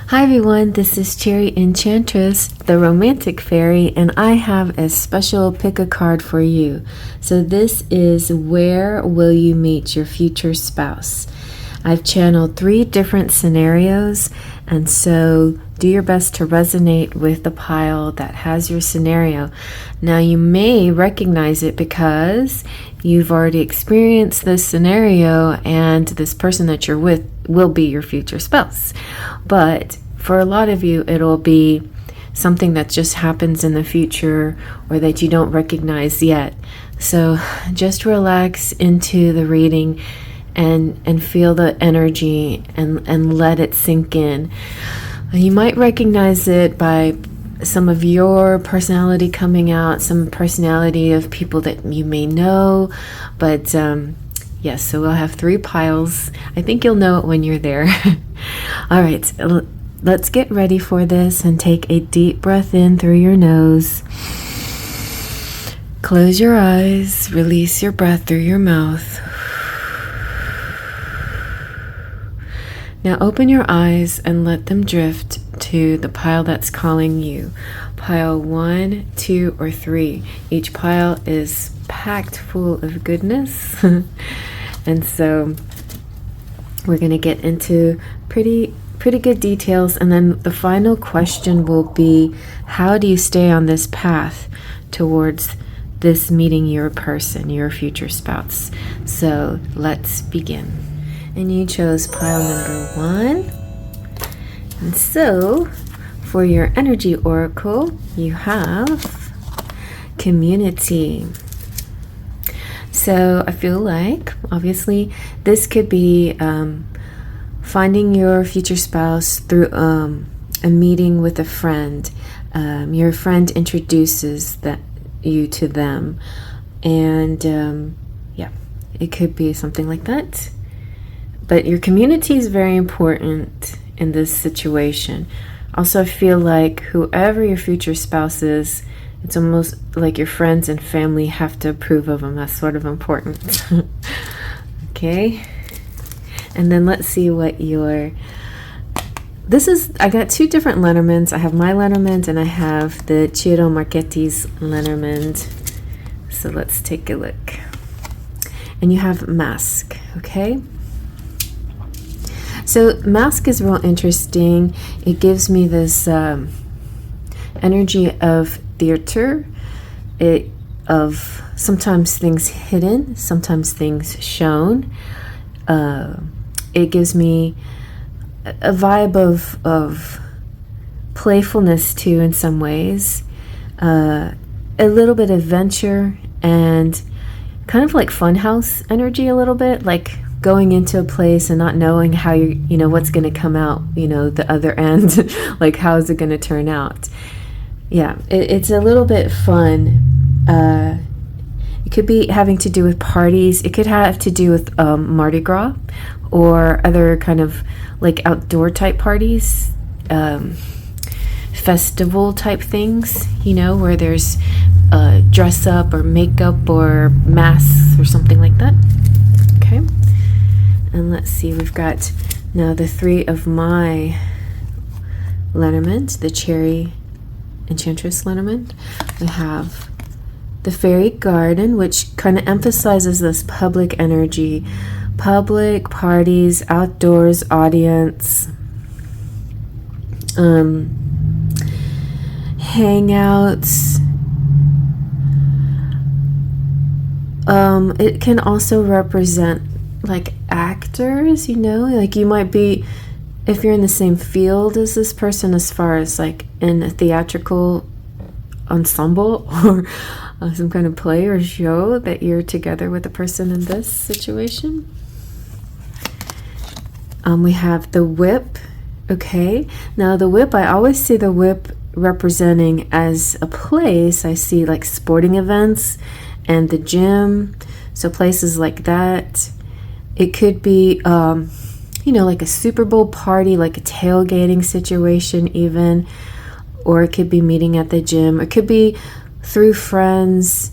Hi everyone, this is Cherry Enchantress, the romantic fairy, and I have a special pick a card for you. So this is where will you meet your future spouse? I've channeled 3 different scenarios, and so do your best to resonate with the pile that has your scenario. Now you may recognize it because you've already experienced this scenario and this person that you're with will be your future spouse. But for a lot of you, it'll be something that just happens in the future or that you don't recognize yet. So just relax into the reading and feel the energy and let it sink in. You might recognize it by some of your personality coming out, some personality of people that you may know, but yes, so we'll have 3 piles. I think you'll know it when you're there. All right, let's get ready for this and take a deep breath in through your nose. Close your eyes, release your breath through your mouth. Now open your eyes and let them drift to the pile that's calling you. Pile 1, 2, or 3. Each pile is packed full of goodness. And so we're going to get into pretty good details, and then the final question will be, how do you stay on this path towards this meeting your person, your future spouse? So let's begin. And you chose pile number 1. And so for your energy oracle, you have community. So I feel like obviously this could be finding your future spouse through a meeting with a friend. Your friend introduces you to them, and yeah, it could be something like that. But your community is very important in this situation. Also, I feel like whoever your future spouse is, it's almost like your friends and family have to approve of them. That's sort of important. Okay. And then let's see what I got 2 different Lenormands. I have my Lenormand and I have the Ciro Marchetti's Lenormand. So let's take a look. And you have Mask, okay? So Mask is real interesting. It gives me this energy of theater, of sometimes things hidden, sometimes things shown. It gives me a vibe of playfulness too in some ways, a little bit of adventure and kind of like funhouse energy a little bit, like going into a place and not knowing how you know what's going to come out, the other end, like how is it going to turn out. Yeah, it's a little bit fun. It could be having to do with parties. It could have to do with Mardi Gras or other kind of like outdoor type parties, festival type things, where there's dress up or makeup or masks or something like that. Okay. And let's see, we've got now the 3 of my Lenormand, the Cherry Enchantress Lenormand. We have the Fairy Garden, which kind of emphasizes this public energy, public parties, outdoors, audience, hangouts. It can also represent like actors, like you might be, if you're in the same field as this person, as far as like in a theatrical ensemble or some kind of play or show, that you're together with the person in this situation. We have the whip. Okay, now the whip, I always see the whip representing as a place. I see like sporting events and the gym, so places like that. It could be like a Super Bowl party, like a tailgating situation even, or it could be meeting at the gym. It could be through friends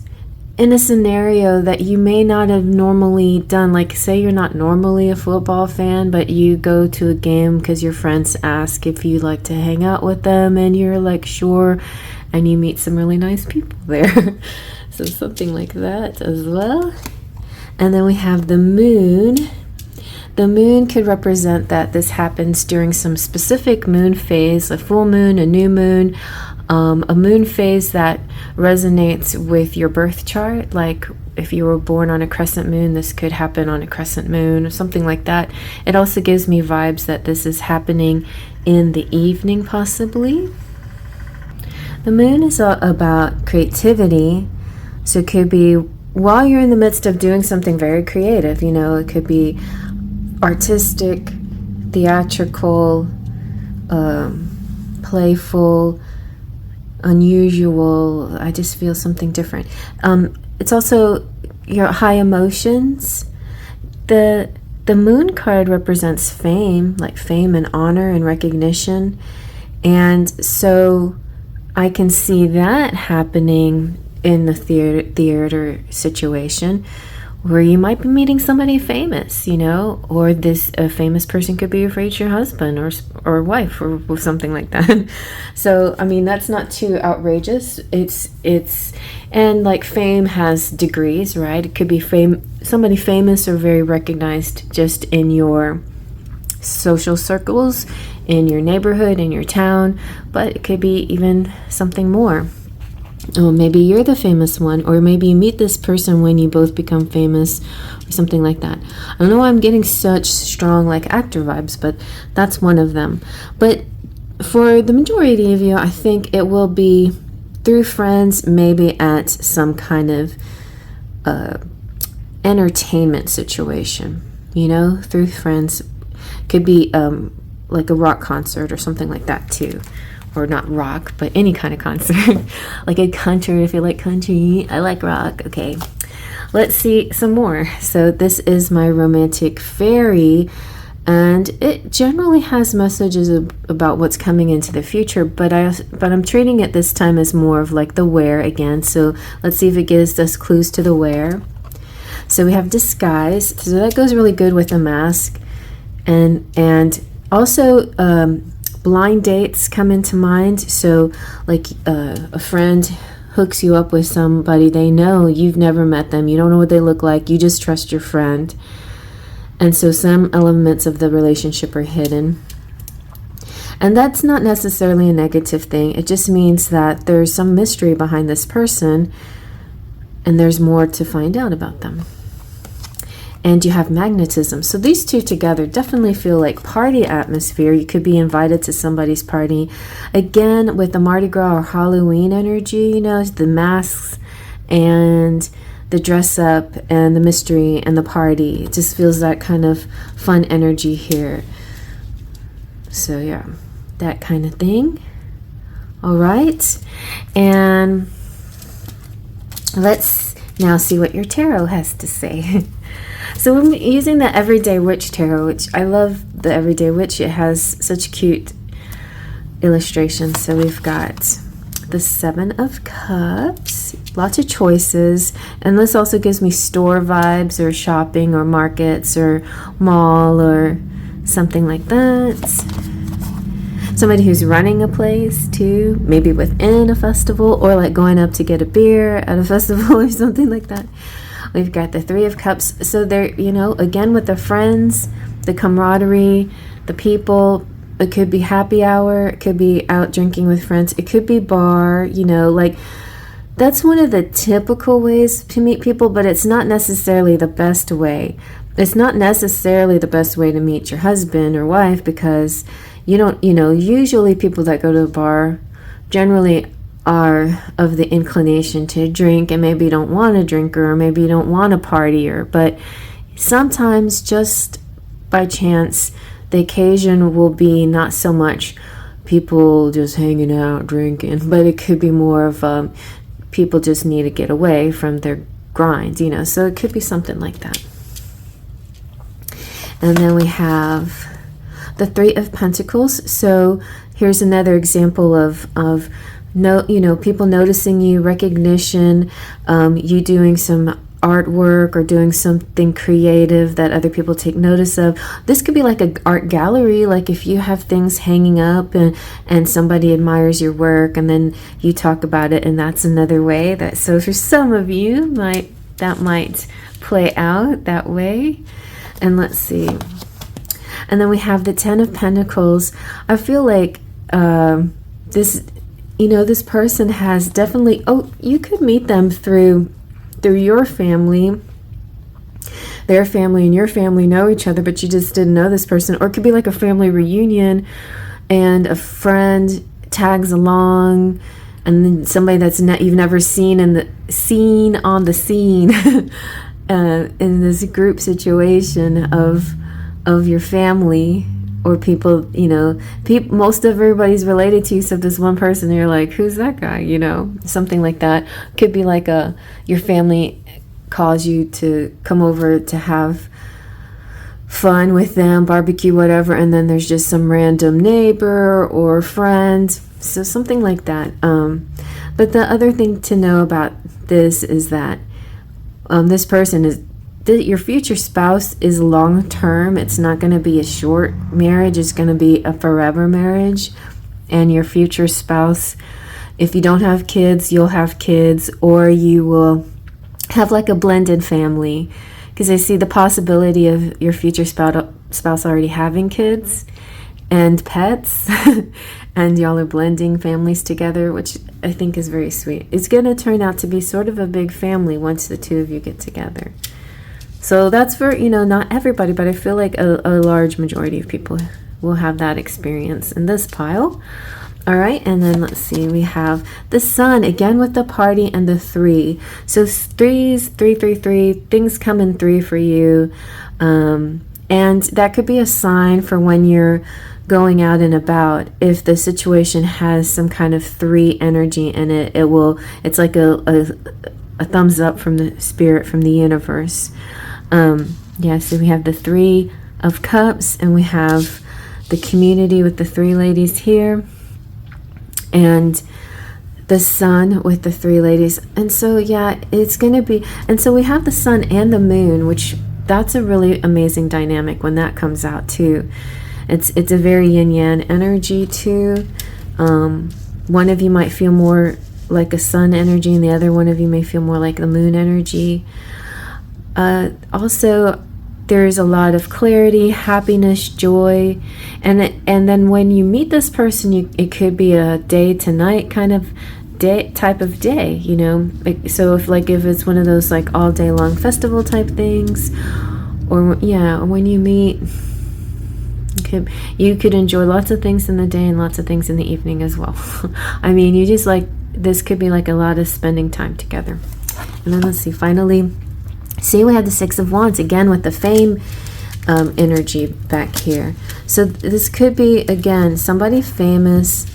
in a scenario that you may not have normally done. Like, say you're not normally a football fan, but you go to a game because your friends ask if you like to hang out with them, and you're like, sure, and you meet some really nice people there. So something like that as well. And then we have the moon. The moon could represent that this happens during some specific moon phase, a full moon, a new moon, a moon phase that resonates with your birth chart. Like if you were born on a crescent moon, this could happen on a crescent moon or something like that. It also gives me vibes that this is happening in the evening, possibly. The moon is all about creativity. So it could be while you're in the midst of doing something very creative, you know, it could be artistic, theatrical, playful, unusual. I just feel something different. It's also your high emotions. The moon card represents fame, like fame and honor and recognition. And so I can see that happening in the theater situation, where you might be meeting somebody famous, you know, or a famous person could be your future husband or wife or something like that. So I mean, that's not too outrageous. It's and like fame has degrees, right? It could be somebody famous or very recognized just in your social circles, in your neighborhood, in your town, but it could be even something more. Oh, maybe you're the famous one, or maybe you meet this person when you both become famous, or something like that. I don't know why I'm getting such strong like actor vibes, but that's one of them. But for the majority of you, I think it will be through friends, maybe at some kind of entertainment situation, you know, through friends. Could be like a rock concert or something like that too. Or not rock, but any kind of concert. Like a country, if you like country. I like rock. Okay, let's see some more. So this is my romantic fairy, and it generally has messages about what's coming into the future, but I'm treating it this time as more of like the where again. So let's see if it gives us clues to the where. So we have disguise, so that goes really good with the mask, and also blind dates come into mind. So like a friend hooks you up with somebody they know, you've never met them, you don't know what they look like, you just trust your friend, and so some elements of the relationship are hidden. And that's not necessarily a negative thing. It just means that there's some mystery behind this person and there's more to find out about them. And you have magnetism. So these two together definitely feel like party atmosphere. You could be invited to somebody's party. Again, with the Mardi Gras or Halloween energy, you know, the masks and the dress up and the mystery and the party. It just feels that kind of fun energy here. So yeah, that kind of thing. All right. And let's now see what your tarot has to say. So I'm using the Everyday Witch Tarot, which I love the Everyday Witch. It has such cute illustrations. So we've got the Seven of Cups, lots of choices. And this also gives me store vibes or shopping or markets or mall or something like that. Somebody who's running a place too, maybe within a festival or like going up to get a beer at a festival or something like that. We've got the Three of Cups. So there, you know, again with the friends, the camaraderie, the people. It could be happy hour. It could be out drinking with friends. It could be bar, you know, like that's one of the typical ways to meet people, but it's not necessarily the best way. It's not necessarily the best way to meet your husband or wife because you don't, you know, usually people that go to the bar generally are of the inclination to drink and maybe don't want a drinker or maybe don't want a partier, but sometimes just by chance the occasion will be not so much people just hanging out drinking, but it could be more of people just need to get away from their grind, you know, so it could be something like that. And then we have the Three of Pentacles. So here's another example of people noticing you, recognition, you doing some artwork or doing something creative that other people take notice of. This could be like an art gallery, like if you have things hanging up and somebody admires your work and then you talk about it, and that's another way that, so for some of you that might play out that way. And let's see, and then we have the Ten of Pentacles. I feel like this person has definitely, you could meet them through your family. Their family and your family know each other, but you just didn't know this person. Or it could be like a family reunion and a friend tags along, and then somebody that's you've never seen on the scene in this group situation of your family or people, most of everybody's related to you except this one person. And you're like, who's that guy? Something like that. Could be like your family calls you to come over to have fun with them, barbecue, whatever, and then there's just some random neighbor or friend. So something like that. But the other thing to know about this is that this person is, your future spouse is long term. It's not going to be a short marriage. It's going to be a forever marriage. And your future spouse, if you don't have kids, you'll have kids, or you will have like a blended family. Because I see the possibility of your future spouse already having kids and pets, and y'all are blending families together, which I think is very sweet. It's going to turn out to be sort of a big family once the two of you get together. So that's for, not everybody, but I feel like a large majority of people will have that experience in this pile. All right, and then let's see, we have the Sun, again with the party and the 3. So threes, 3, 3, 3, things come in 3 for you. And that could be a sign for when you're going out and about. If the situation has some kind of 3 energy in it, it's like a thumbs up from the spirit, from the universe. So we have the 3 of Cups, and we have the community with the 3 ladies here, and the Sun with the 3 ladies. And so it's going to be, and so we have the Sun and the Moon, which that's a really amazing dynamic when that comes out too. It's a very yin-yang energy too. One of you might feel more like a Sun energy, and the other one of you may feel more like the Moon energy. Also, there's a lot of clarity, happiness, joy, and then when you meet this person, it could be a day to night kind of type of day, So if it's one of those like all day long festival type things, or when you meet, you could enjoy lots of things in the day and lots of things in the evening as well. I mean, you just this could be like a lot of spending time together. And then let's see, finally. See, we have the 6 of Wands again with the fame energy back here. So this could be, again, somebody famous,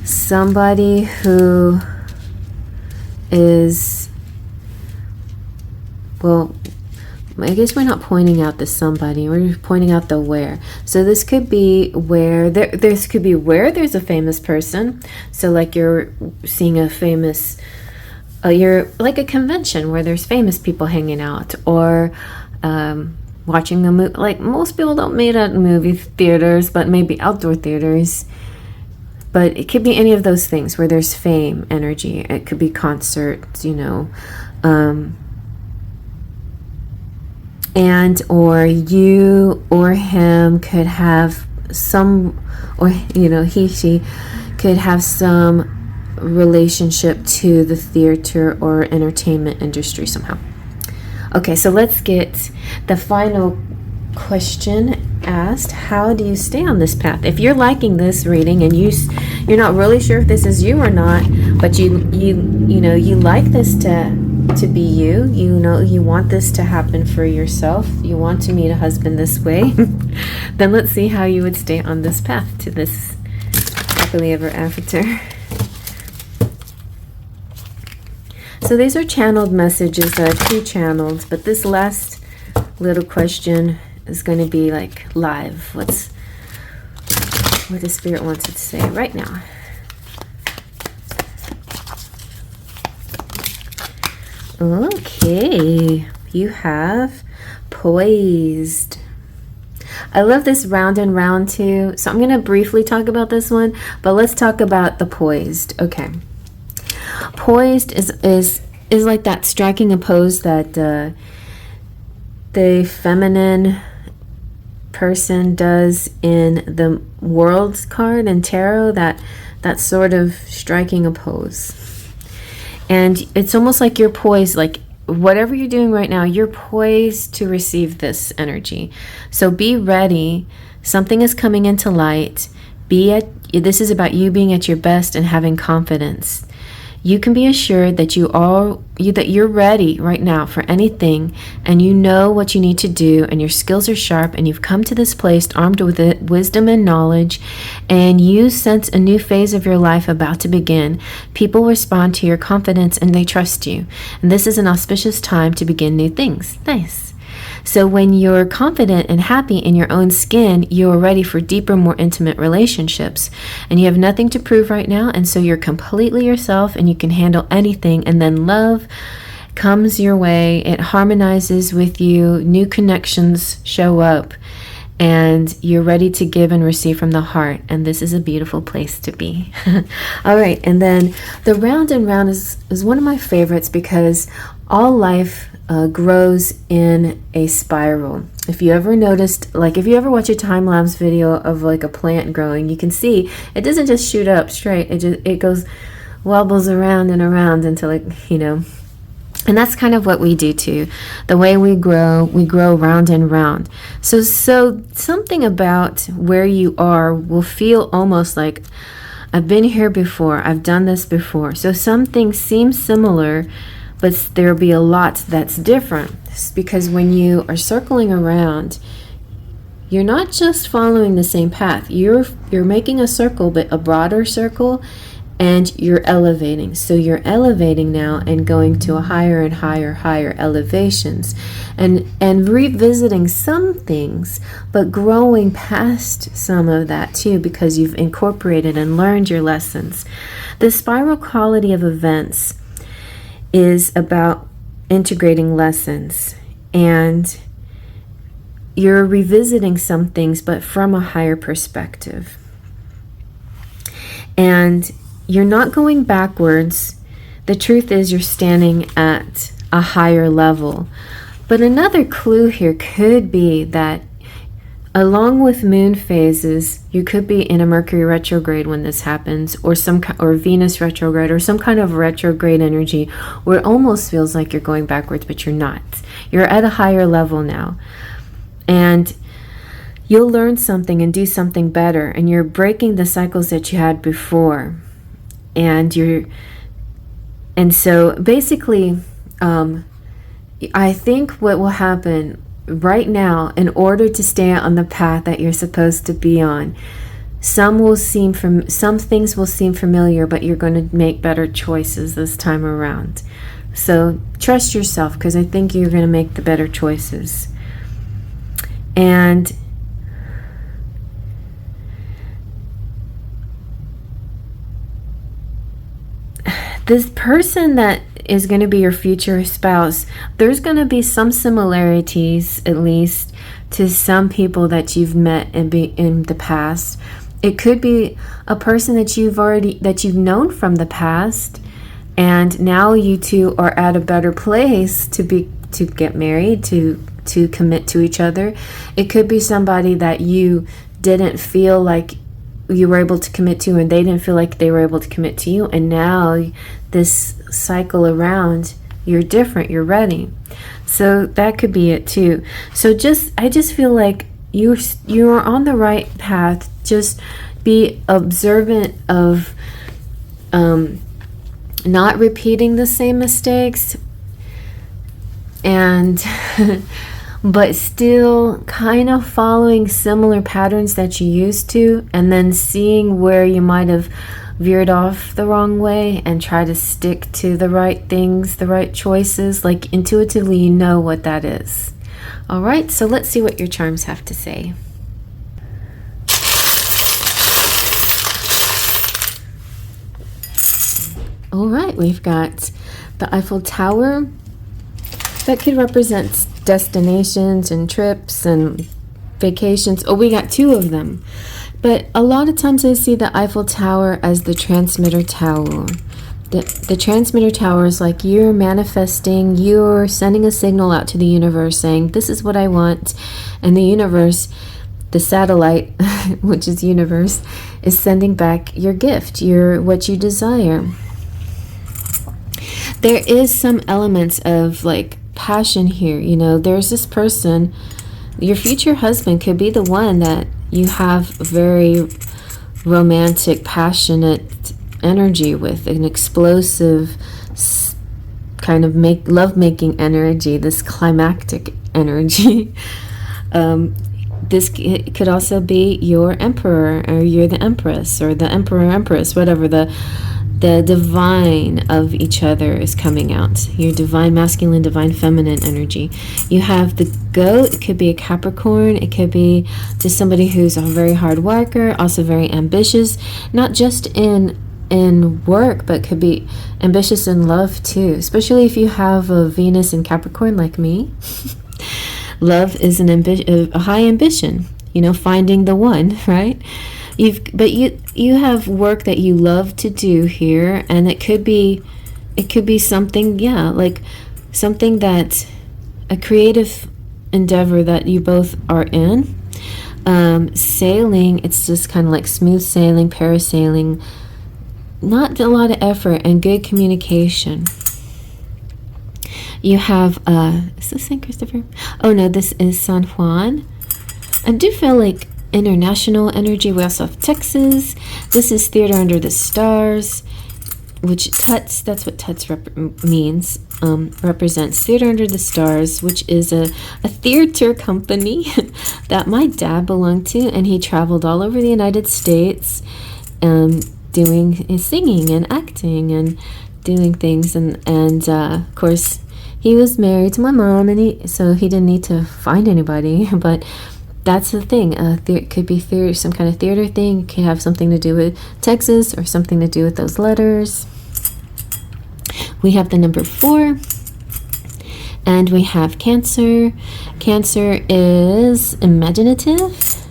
somebody who is, well, I guess we're not pointing out the somebody, we're pointing out the where. So this could be where this could be where there's a famous person. So like you're seeing a famous, you're like a convention where there's famous people hanging out, or watching a movie. Like most people don't meet at movie theaters, but maybe outdoor theaters. But it could be any of those things where there's fame energy. It could be concerts, and or you or him could have some, or he, she could have some relationship to the theater or entertainment industry somehow. Okay, so let's get the final question asked. How do you stay on this path? If you're liking this reading and you're not really sure if this is you or not, but you like this to be you, you want this to happen for yourself, you want to meet a husband this way, then let's see how you would stay on this path to this happily ever after. So these are channeled messages that are pre-channeled, but this last little question is going to be like live. What the Spirit wants it to say right now. Okay, you have poised. I love this round and round too. So I'm going to briefly talk about this one, but let's talk about the poised. Okay. Poised is like that striking a pose that the feminine person does in the World card and tarot, that sort of striking a pose. And it's almost like you're poised, like whatever you're doing right now, you're poised to receive this energy. So be ready. Something is coming into light. This is about you being at your best and having confidence. You can be assured that you're ready right now for anything, and you know what you need to do, and your skills are sharp, and you've come to this place armed with wisdom and knowledge, and you sense a new phase of your life about to begin. People respond to your confidence and they trust you. And this is an auspicious time to begin new things. Nice. So when you're confident and happy in your own skin, you're ready for deeper, more intimate relationships. And you have nothing to prove right now, and so you're completely yourself and you can handle anything. And then love comes your way. It harmonizes with you. New connections show up. And you're ready to give and receive from the heart. And this is a beautiful place to be. All right. And then the round and round is one of my favorites because all life grows in a spiral. If you ever noticed, like if you ever watch a time-lapse video of like a plant growing, you can see it doesn't just shoot up straight. It goes, wobbles around and around until and that's kind of what we do too. The way we grow round and round. So something about where you are will feel almost like, I've been here before, I've done this before. So some things seem similar, but there'll be a lot that's different. It's because when you are circling around, you're not just following the same path. You're making a circle, but a broader circle. And you're elevating. So you're elevating now and going to a higher and higher elevations and revisiting some things, but growing past some of that too, because you've incorporated and learned your lessons. The spiral quality of events is about integrating lessons, and you're revisiting some things, but from a higher perspective. And you're not going backwards. The truth is you're standing at a higher level. But another clue here could be that along with moon phases, you could be in a Mercury retrograde when this happens, or Venus retrograde, or some kind of retrograde energy where it almost feels like you're going backwards, but you're not. You're at a higher level now. And you'll learn something and do something better, and you're breaking the cycles that you had before. And so basically, I think what will happen right now, in order to stay on the path that you're supposed to be on, some things will seem familiar, but you're going to make better choices this time around. So trust yourself, because I think you're going to make the better choices. And this person that is going to be your future spouse, there's going to be some similarities, at least, to some people that you've met in the past. It could be a person that you've known from the past, and now you two are at a better place to get married, to commit to each other. It could be somebody that you didn't feel like you were able to commit to, and they didn't feel like they were able to commit to you, and now this cycle around, you're different, you're ready. So that could be it too. So I just feel like you're on the right path. Just be observant of not repeating the same mistakes, and but still kind of following similar patterns that you used to, and then seeing where you might have veered off the wrong way and try to stick to the right things, the right choices. Like intuitively, you know what that is. All right, so let's see what your charms have to say. All right, we've got the Eiffel Tower, That could represent destinations and trips and vacations. Oh, we got 2 of them. But a lot of times I see the Eiffel Tower as the transmitter tower. The transmitter tower is like you're manifesting, you're sending a signal out to the universe saying, this is what I want. And the universe, the satellite, which is universe, is sending back your gift, what you desire. There is some elements of like passion here. You know, there's this person, your future husband could be the one that you have very romantic, passionate energy with, an explosive kind of love-making energy, this climactic energy. This could also be your emperor, or you're the empress, or the emperor, empress, whatever. The divine of each other is coming out. Your divine masculine, divine feminine energy. You have the goat. It could be a Capricorn. It could be just somebody who's a very hard worker, also very ambitious, not just in work, but could be ambitious in love too, especially if you have a Venus in Capricorn like me. Love is a high ambition, you know, finding the one, right? You have work that you love to do here, and it could be something, like something that a creative endeavor that you both are in. Sailing, it's just kind of like smooth sailing, parasailing, not a lot of effort and good communication. You have is this St. Christopher? Oh no, this is San Juan. I do feel like international energy. We also have Texas. This is Theater Under the Stars, which Tuts, that's what Tuts means, represents Theater Under the Stars, which is a theater company that my dad belonged to, and he traveled all over the United States doing singing and acting and doing things, and of course he was married to my mom, and so he didn't need to find anybody. But that's the thing. It could be some kind of theater thing. It could have something to do with Texas or something to do with those letters. We have the number 4, and we have Cancer. Cancer is imaginative,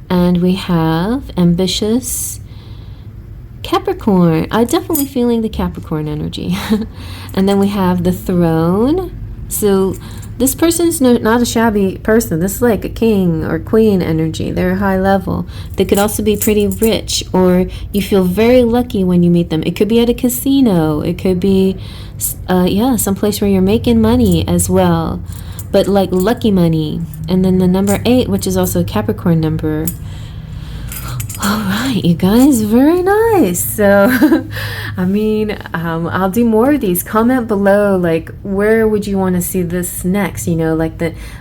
and we have ambitious. Capricorn. I'm definitely feeling the Capricorn energy. And then we have the Throne. So this person's not a shabby person. This is like a king or queen energy. They're high level. They could also be pretty rich, or you feel very lucky when you meet them. It could be at a casino. It could be, someplace where you're making money as well, but like lucky money. And then the number 8, which is also a Capricorn number. All right, you guys, very nice. So, I mean, I'll do more of these. Comment below, like, where would you want to see this next? You know, like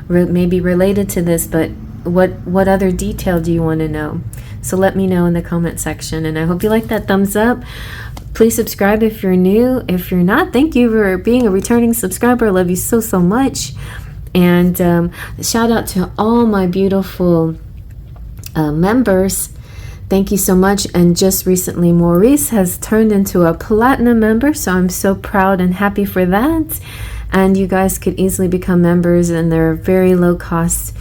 maybe related to this, but what other detail do you want to know? So let me know in the comment section, and I hope you like that thumbs up. Please subscribe if you're new. If you're not, thank you for being a returning subscriber. I love you so, so much. And shout out to all my beautiful members. Thank you so much. And just recently, Maurice has turned into a platinum member, so I'm so proud and happy for that. And you guys could easily become members, and they're very low cost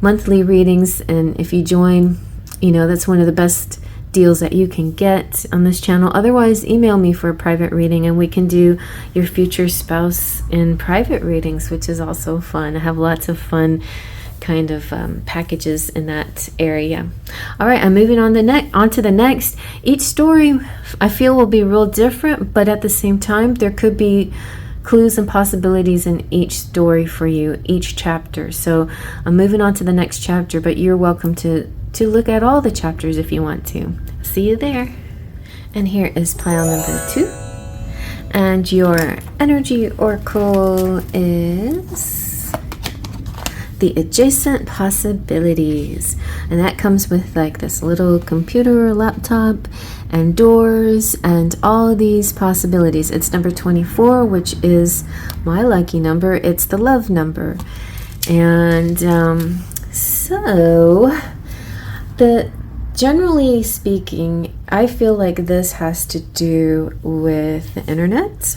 monthly readings. And if you join, you know, that's one of the best deals that you can get on this channel. Otherwise, email me for a private reading, and we can do your future spouse in private readings, which is also fun. I have lots of fun kind of packages in that area. All right, I'm moving on to the next. Each story I feel will be real different, but at the same time there could be clues and possibilities in each story for you, each chapter. So I'm moving on to the next chapter, but you're welcome to look at all the chapters if you want to. See you there. And here is pile number 2, and your energy oracle is the adjacent possibilities, and that comes with like this little computer or laptop and doors and all these possibilities. It's number 24, which is my lucky number. It's the love number. And so Generally speaking, I feel like this has to do with the internet.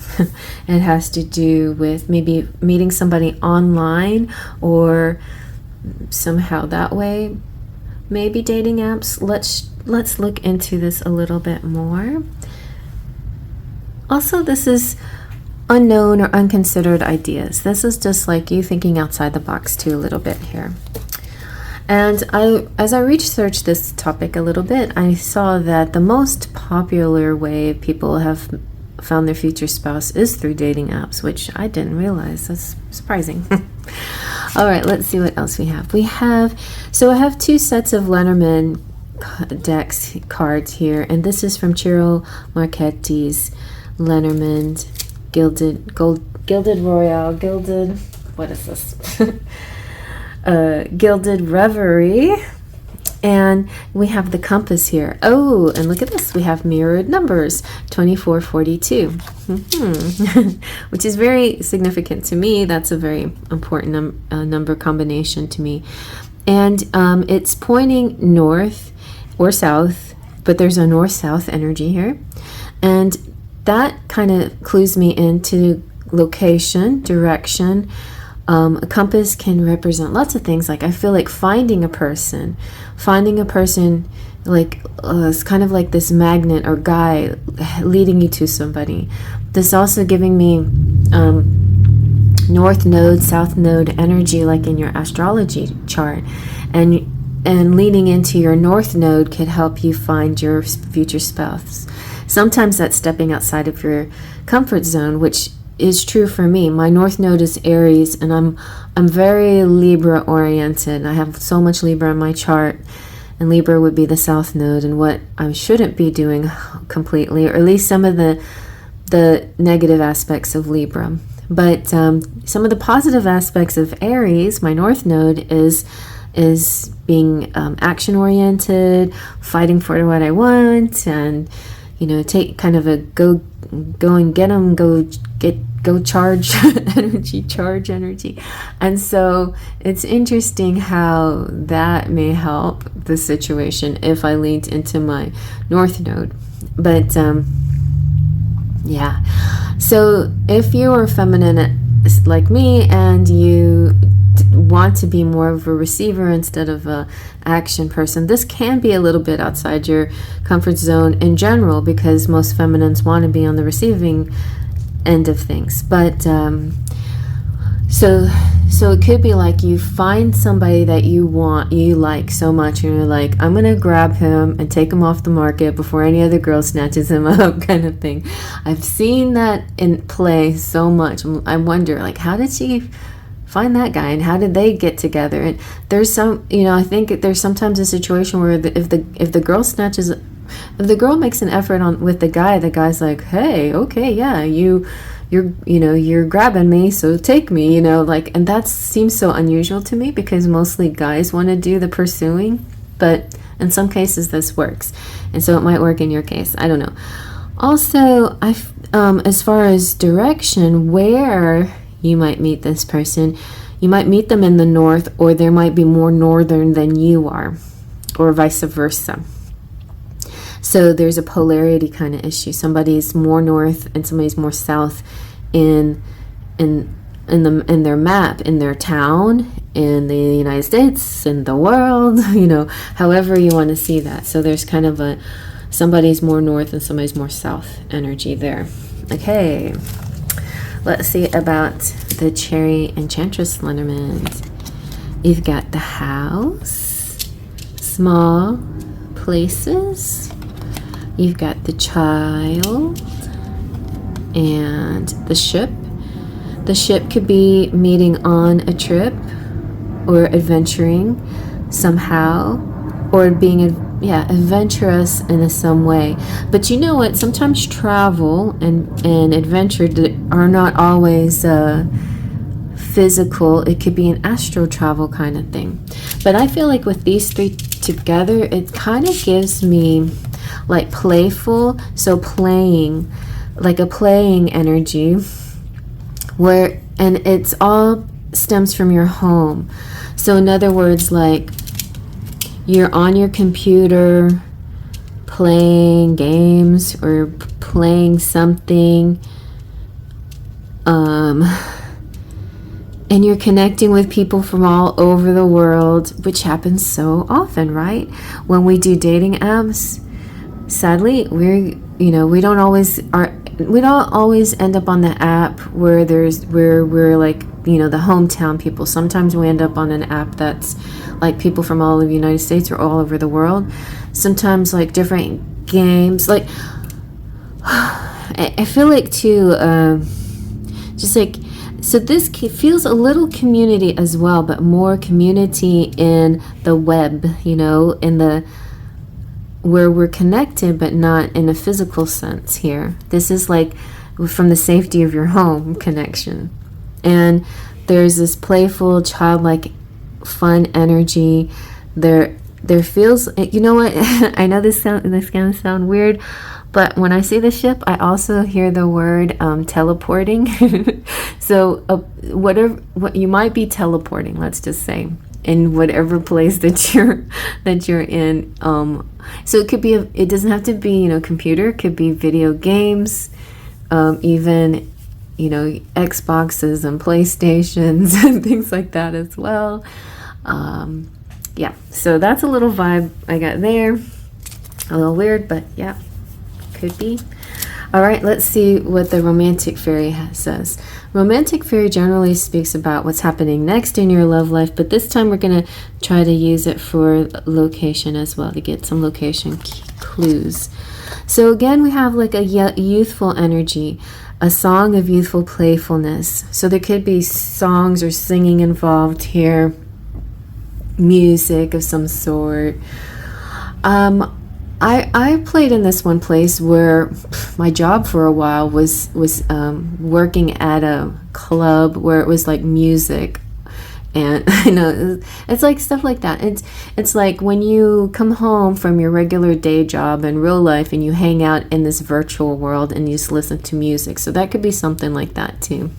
It has to do with maybe meeting somebody online or somehow that way. Maybe dating apps. Let's look into this a little bit more. Also, this is unknown or unconsidered ideas. This is just like you thinking outside the box too a little bit here. And as I researched this topic a little bit, I saw that the most popular way people have found their future spouse is through dating apps, which I didn't realize. That's surprising. All right, let's see what else we have. So I have 2 sets of Lenormand decks cards here, and this is from Ciro Marchetti's Lenormand Gilded Royale, Gilded, what is this? Gilded Reverie, and we have the compass here. Oh, and look at this, we have mirrored numbers 2442, which is very significant to me. That's a very important number combination to me, and it's pointing north or south, but there's a north-south energy here, and that kind of clues me into location, direction. A compass can represent lots of things. Like I feel like finding a person like is kind of like this magnet or guide leading you to somebody. This also giving me north node, south node energy, like in your astrology chart, and leading into your north node could help you find your future spouse. Sometimes that's stepping outside of your comfort zone, which is true for me. My north node is Aries, and I'm very Libra oriented. I have so much Libra in my chart, and Libra would be the south node, and what I shouldn't be doing completely, or at least some of the negative aspects of Libra. But some of the positive aspects of Aries, my north node, is being action oriented, fighting for what I want, and take kind of a go and get them, go charge energy. And so it's interesting how that may help the situation if I leaned into my north node. But yeah, so if you're feminine like me and you want to be more of a receiver instead of a action person, this can be a little bit outside your comfort zone in general, because most feminines want to be on the receiving end of things. But so it could be like you find somebody that you like so much, and you're like, I'm gonna grab him and take him off the market before any other girl snatches him up, kind of thing. I've seen that in play so much. I wonder, like, how did she find that guy, and how did they get together? And there's some, I think there's sometimes a situation where if the girl makes an effort with the guy's like, hey, okay, yeah, you're grabbing me, so take me, and that seems so unusual to me, because mostly guys want to do the pursuing, but in some cases this works, and so it might work in your case. I don't know. Also, as far as direction, where you might meet this person, you might meet them in the north, or there might be more northern than you are, or vice versa. So there's a polarity kind of issue. Somebody's more north and somebody's more south in their map, in their town, in the United States, in the world, however you want to see that. So there's kind of somebody's more north and somebody's more south energy there. Okay, let's see about the Cherry Enchantress Lenormand. You've got the house, small places. You've got the child and the ship. The ship could be meeting on a trip or adventuring somehow, or being adventurous in some way. But you know what? Sometimes travel and adventure are not always physical. It could be an astral travel kind of thing. But I feel like with these 3 together, it kind of gives me like playful, so playing, like a playing energy, and it's all stems from your home. So in other words, like you're on your computer playing games or playing something, and you're connecting with people from all over the world, which happens so often, right? When we do dating apps, sadly, we don't always end up on the app where we're like, the hometown people. Sometimes we end up on an app that's like people from all over the United States or all over the world. Sometimes like different games, like I feel like too, just like, so this feels a little community as well, but more community in the web, in the where we're connected, but not in a physical sense here. This is like from the safety of your home connection. And there's this playful, childlike, fun energy. There feels, you know what? I know this gonna sound weird, but when I see the ship, I also hear the word teleporting. So what you might be teleporting, let's just say, in whatever place that you're in. So it could be it doesn't have to be computer. It could be video games, even Xboxes and PlayStations and things like that as well. Yeah, so that's a little vibe I got there. A little weird, but yeah, could be. All right, let's see what the romantic fairy says. Romantic fairy generally speaks about what's happening next in your love life, but this time we're going to try to use it for location as well, to get some location clues. So again, we have like a youthful energy, a song of youthful playfulness. So there could be songs or singing involved here, music of some sort. I played in this one place where my job for a while was working at a club where it was like music, and I know it's like stuff like that. It's like when you come home from your regular day job in real life and you hang out in this virtual world and you just listen to music. So that could be something like that too.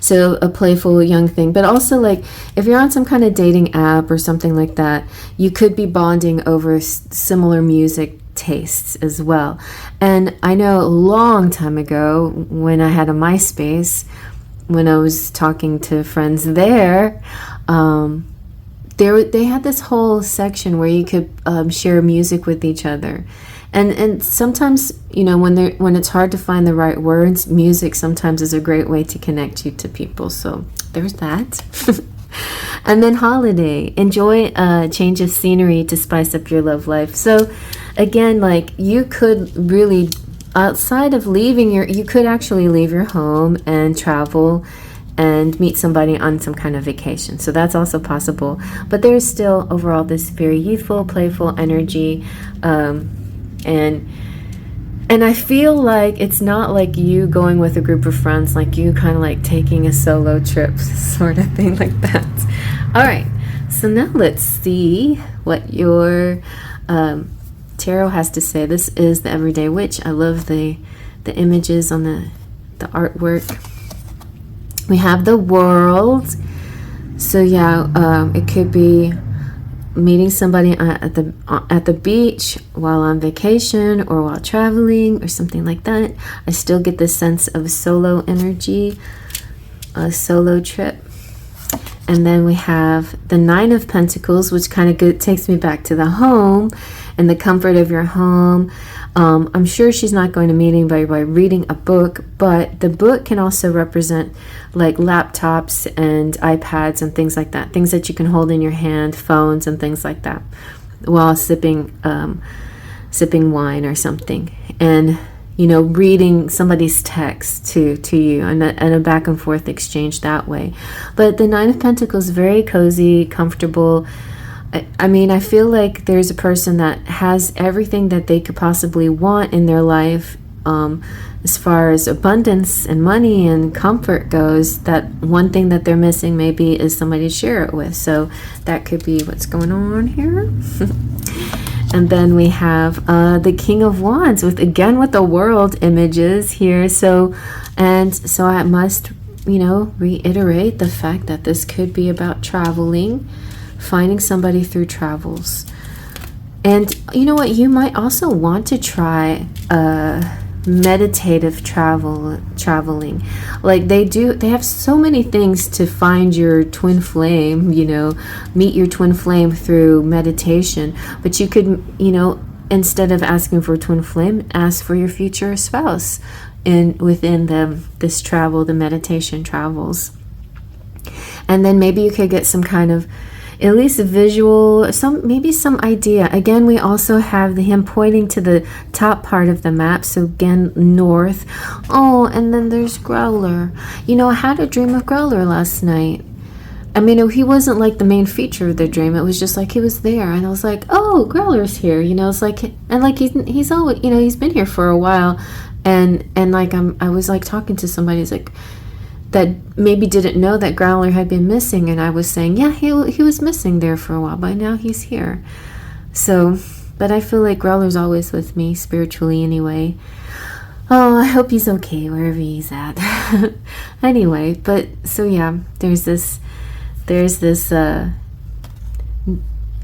So a playful young thing, but also like if you're on some kind of dating app or something like that, you could be bonding over similar music tastes as well. And I know a long time ago when I had a MySpace, when I was talking to friends there, they had this whole section where you could share music with each other. And sometimes, when it's hard to find the right words, music sometimes is a great way to connect you to people. So there's that. And then holiday. Enjoy a change of scenery to spice up your love life. So again, like you could really, outside of you could actually leave your home and travel and meet somebody on some kind of vacation. So that's also possible. But there's still overall this very youthful, playful energy. And I feel like it's not like you going with a group of friends, like you kind of like taking a solo trip sort of thing like that. All right, so now let's see what your tarot has to say. This is the Everyday Witch. I love the images on the artwork. We have the World. So yeah, it could be meeting somebody at the beach while on vacation or while traveling or something like that. I still get this sense of solo energy, a solo trip. And then we have the Nine of Pentacles, which kind of takes me back to the home and the comfort of your home. I'm sure she's not going to meet anybody by reading a book, but the book can also represent like laptops and iPads and things like that, things that you can hold in your hand, phones and things like that, while sipping wine or something, and reading somebody's text to you, and a back and forth exchange that way. But the Nine of Pentacles, very cozy, comfortable. I mean, I feel like there's a person that has everything that they could possibly want in their life, as far as abundance and money and comfort goes. That one thing that they're missing maybe is somebody to share it with. So that could be what's going on here. And then we have the King of Wands with the World images here. So I must reiterate the fact that this could be about traveling finding somebody through travels. And you know what? You might also want to try meditative traveling. Like they have so many things to find your twin flame, you know, meet your twin flame through meditation. But you could, you know, instead of asking for a twin flame, ask for your future spouse within this travel, the meditation travels. And then maybe you could get some kind of, at least a visual, maybe some idea. Again, we also have him pointing to the top part of the map, so again, north. Oh, and then there's Growler. You know, I had a dream of Growler last night. I mean, he wasn't like the main feature of the dream. It was just like he was there, and I was like, oh, Growler's here. You know, it's like, and like he's always, you know, he's been here for a while, and like I was like talking to somebody who's like, that maybe didn't know that Growler had been missing, and I was saying, yeah, he was missing there for a while, but now he's here. So, but I feel like Growler's always with me, spiritually anyway. Oh, I hope he's okay wherever he's at. Anyway, but, so yeah, there's this, and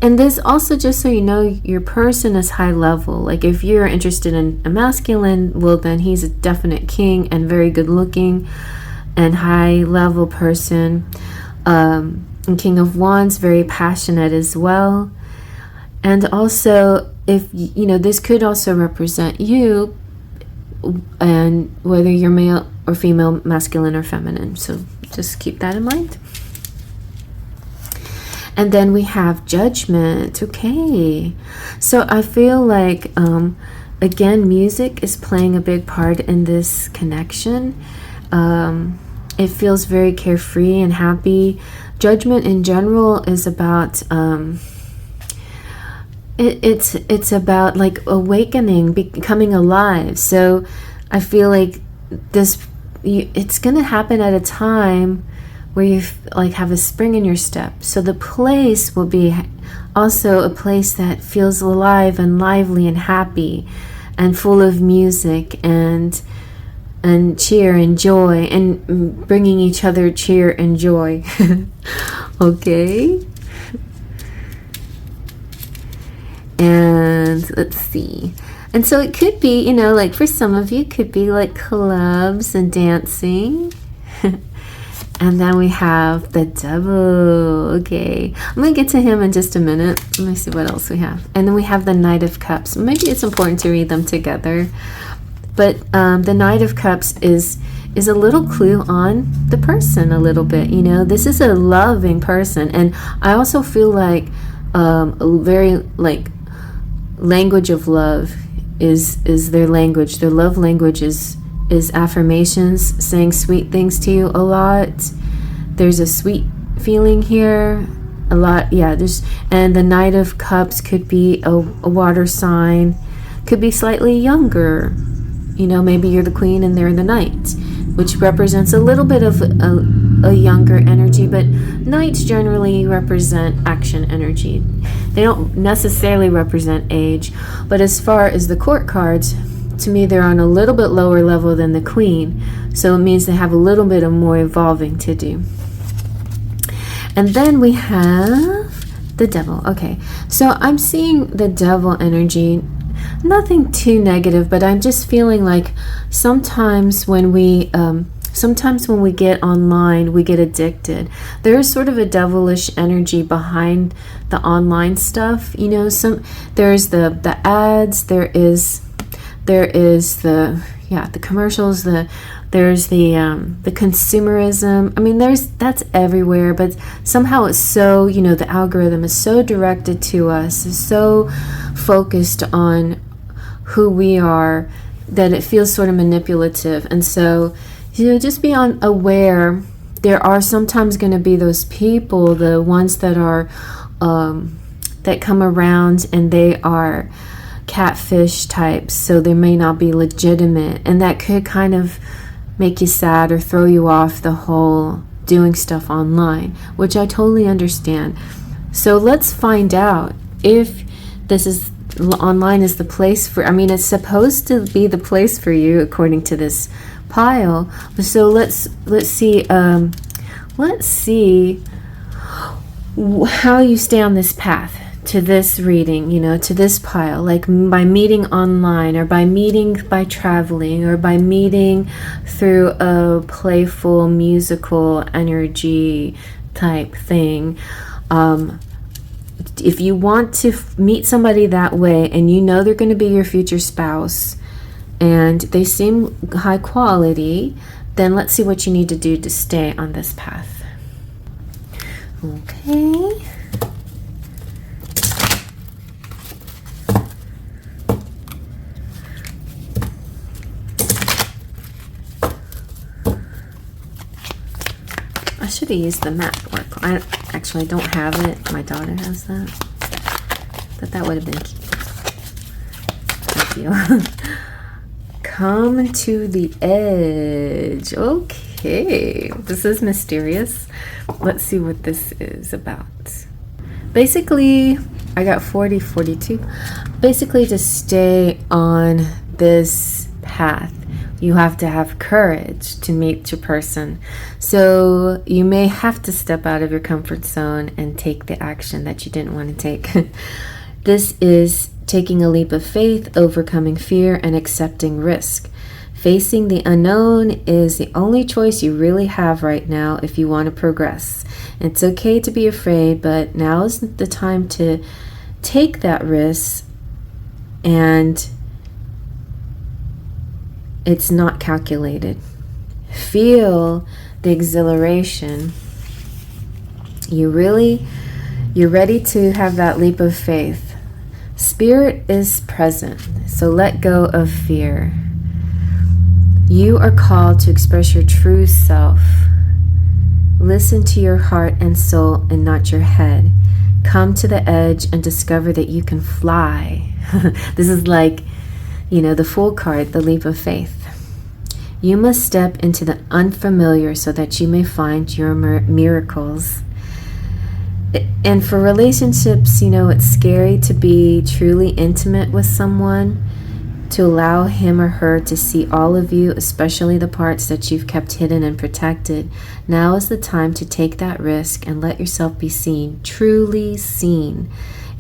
this also, just so you know, your person is high level. Like if you're interested in a masculine, well then he's a definite king and very good looking and high level person. And King of Wands, very passionate as well. And also, if you know, this could also represent you, and whether you're male or female, masculine or feminine. So just keep that in mind. And then we have Judgment. Okay, so I feel like again, music is playing a big part in this connection. It feels very carefree and happy. Judgment in general is about it's about like awakening, becoming alive. So I feel like it's gonna happen at a time where you like have a spring in your step. So the place will be also a place that feels alive and lively and happy and full of music and cheer and joy, and bringing each other cheer and joy. Okay. And let's see. And so it could be, you know, like for some of you, it could be like clubs and dancing. And then we have the Devil. Okay, I'm gonna get to him in just a minute. Let me see what else we have. And then we have the Knight of Cups. Maybe it's important to read them together. But the Knight of Cups is a little clue on the person a little bit. You know, this is a loving person, and I also feel like a very like language of love is their language. Their love language is affirmations, saying sweet things to you a lot. There's a sweet feeling here a lot. Yeah, and the Knight of Cups could be a water sign, could be slightly younger. You know, maybe you're the queen and they're the knight, which represents a little bit of a younger energy, but knights generally represent action energy. They don't necessarily represent age, but as far as the court cards, to me, they're on a little bit lower level than the queen, so it means they have a little bit of more evolving to do. And then we have the Devil. Okay, so I'm seeing the Devil energy. Nothing too negative, but I'm just feeling like sometimes when we get online, we get addicted. There is sort of a devilish energy behind the online stuff. You know, there's the ads, there is the commercials, there's the consumerism. I mean, that's everywhere, but somehow it's so, you know, the algorithm is so directed to us, is so focused on who we are, that it feels sort of manipulative. And so, you know, just be aware. There are sometimes going to be those people, the ones that are that come around and they are catfish types, so they may not be legitimate, and that could kind of make you sad or throw you off the whole doing stuff online, which I totally understand. So let's find out if this is online is the place for, I mean, it's supposed to be the place for you according to this pile. So let's see how you stay on this path to this reading, to this pile, like by meeting online, or by meeting by traveling, or by meeting through a playful musical energy type thing. If you want to meet somebody that way, and they're going to be your future spouse, and they seem high quality, then let's see what you need to do to stay on this path. Okay. I should have used the map. I don't have it. My daughter has that. But that would have been cute. Thank you. Come to the edge. Okay. This is mysterious. Let's see what this is about. Basically, I got 40, 42. Basically, to stay on this path, you have to have courage to meet your person. So you may have to step out of your comfort zone and take the action that you didn't want to take. This is taking a leap of faith, overcoming fear, and accepting risk. Facing the unknown is the only choice you really have right now if you want to progress. It's okay to be afraid, but now is the time to take that risk, and it's not calculated. Feel the exhilaration. You're ready to have that leap of faith. Spirit is present, so let go of fear. You are called to express your true self. Listen to your heart and soul and not your head. Come to the edge and discover that you can fly. This is like, the Fool card, the leap of faith. You must step into the unfamiliar so that you may find your miracles. And for relationships, it's scary to be truly intimate with someone, to allow him or her to see all of you, especially the parts that you've kept hidden and protected. Now is the time to take that risk and let yourself be seen, truly seen.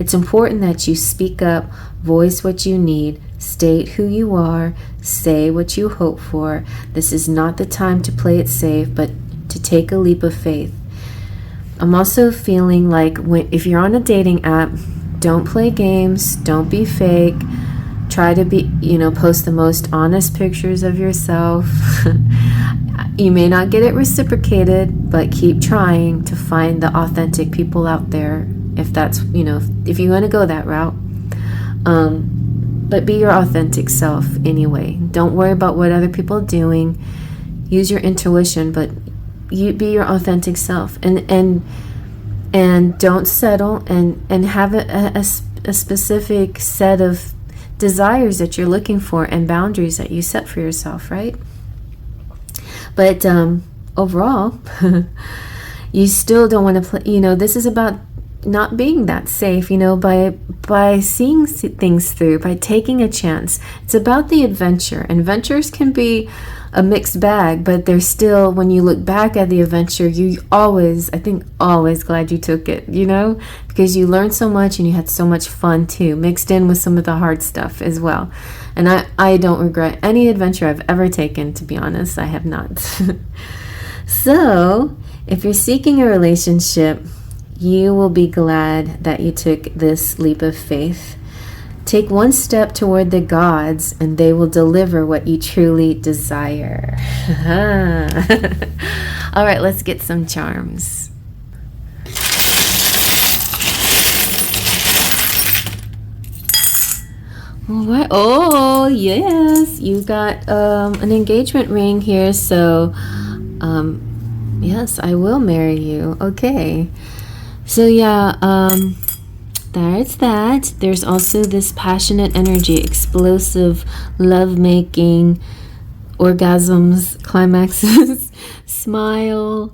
It's important that you speak up, voice what you need, state who you are, say what you hope for. This is not the time to play it safe, but to take a leap of faith. I'm also feeling like if you're on a dating app, don't play games, don't be fake. Try to be, post the most honest pictures of yourself. You may not get it reciprocated, but keep trying to find the authentic people out there, if that's, if you want to go that route. But be your authentic self anyway. Don't worry about what other people are doing. Use your intuition, but you be your authentic self, and don't settle, and have a specific set of desires that you're looking for and boundaries that you set for yourself, right? But overall, you still don't want to play. This is about not being that safe, by seeing things through, by taking a chance. It's about the adventure. Adventures can be a mixed bag, but they're still, when you look back at the adventure, I think always glad you took it, because you learned so much and you had so much fun too, mixed in with some of the hard stuff as well. And I don't regret any adventure I've ever taken, to be honest. I have not. So if you're seeking a relationship, you will be glad that you took this leap of faith. Take one step toward the gods, and they will deliver what you truly desire. All right, let's get some charms. All right. Oh, yes. You got an engagement ring here. So, yes, I will marry you. Okay. So, yeah, there's that. There's also this passionate energy, explosive, love-making, orgasms, climaxes, smile,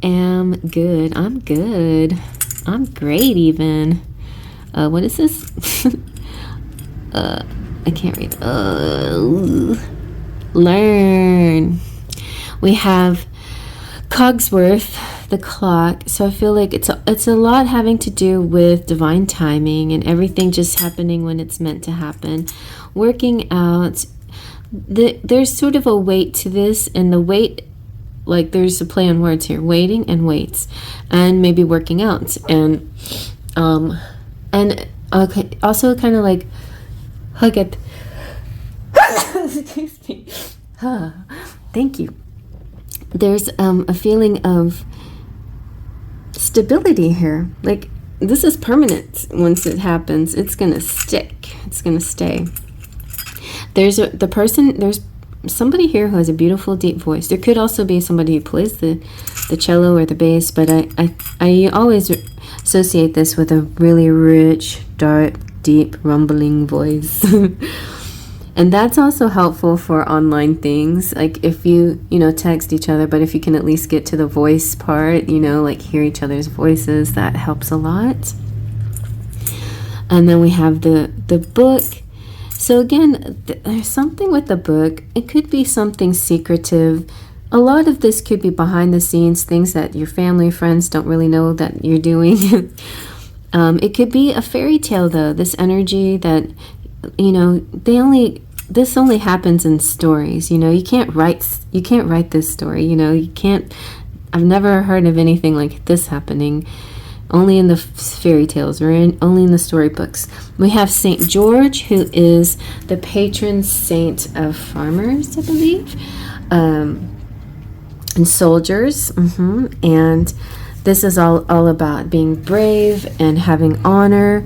am good. I'm good. I'm great even. What is this? I can't read. Learn. We have Cogsworth, the clock. So I feel like it's a lot having to do with divine timing and everything just happening when it's meant to happen. Working out, there's sort of a weight to this, and the weight, like there's a play on words here, waiting and weights, and maybe working out, and okay, also kind of like hug it. Excuse me. Thank you. There's a feeling of stability here. Like this is permanent. Once it happens, it's gonna stick. It's gonna stay. There's somebody here who has a beautiful deep voice. There could also be somebody who plays the cello or the bass, but I always associate this with a really rich, dark, deep, rumbling voice. And that's also helpful for online things, like if you text each other, but if you can at least get to the voice part, like hear each other's voices, that helps a lot. And then we have the book. So again, there's something with the book. It could be something secretive. A lot of this could be behind the scenes, things that your family, friends don't really know that you're doing. It could be a fairy tale, though. This energy that, this only happens in stories. You can't write this story. I've never heard of anything like this happening. Only in the fairy tales, or only in the storybooks. We have Saint George, who is the patron saint of farmers, I believe, and soldiers. And this is all about being brave and having honor.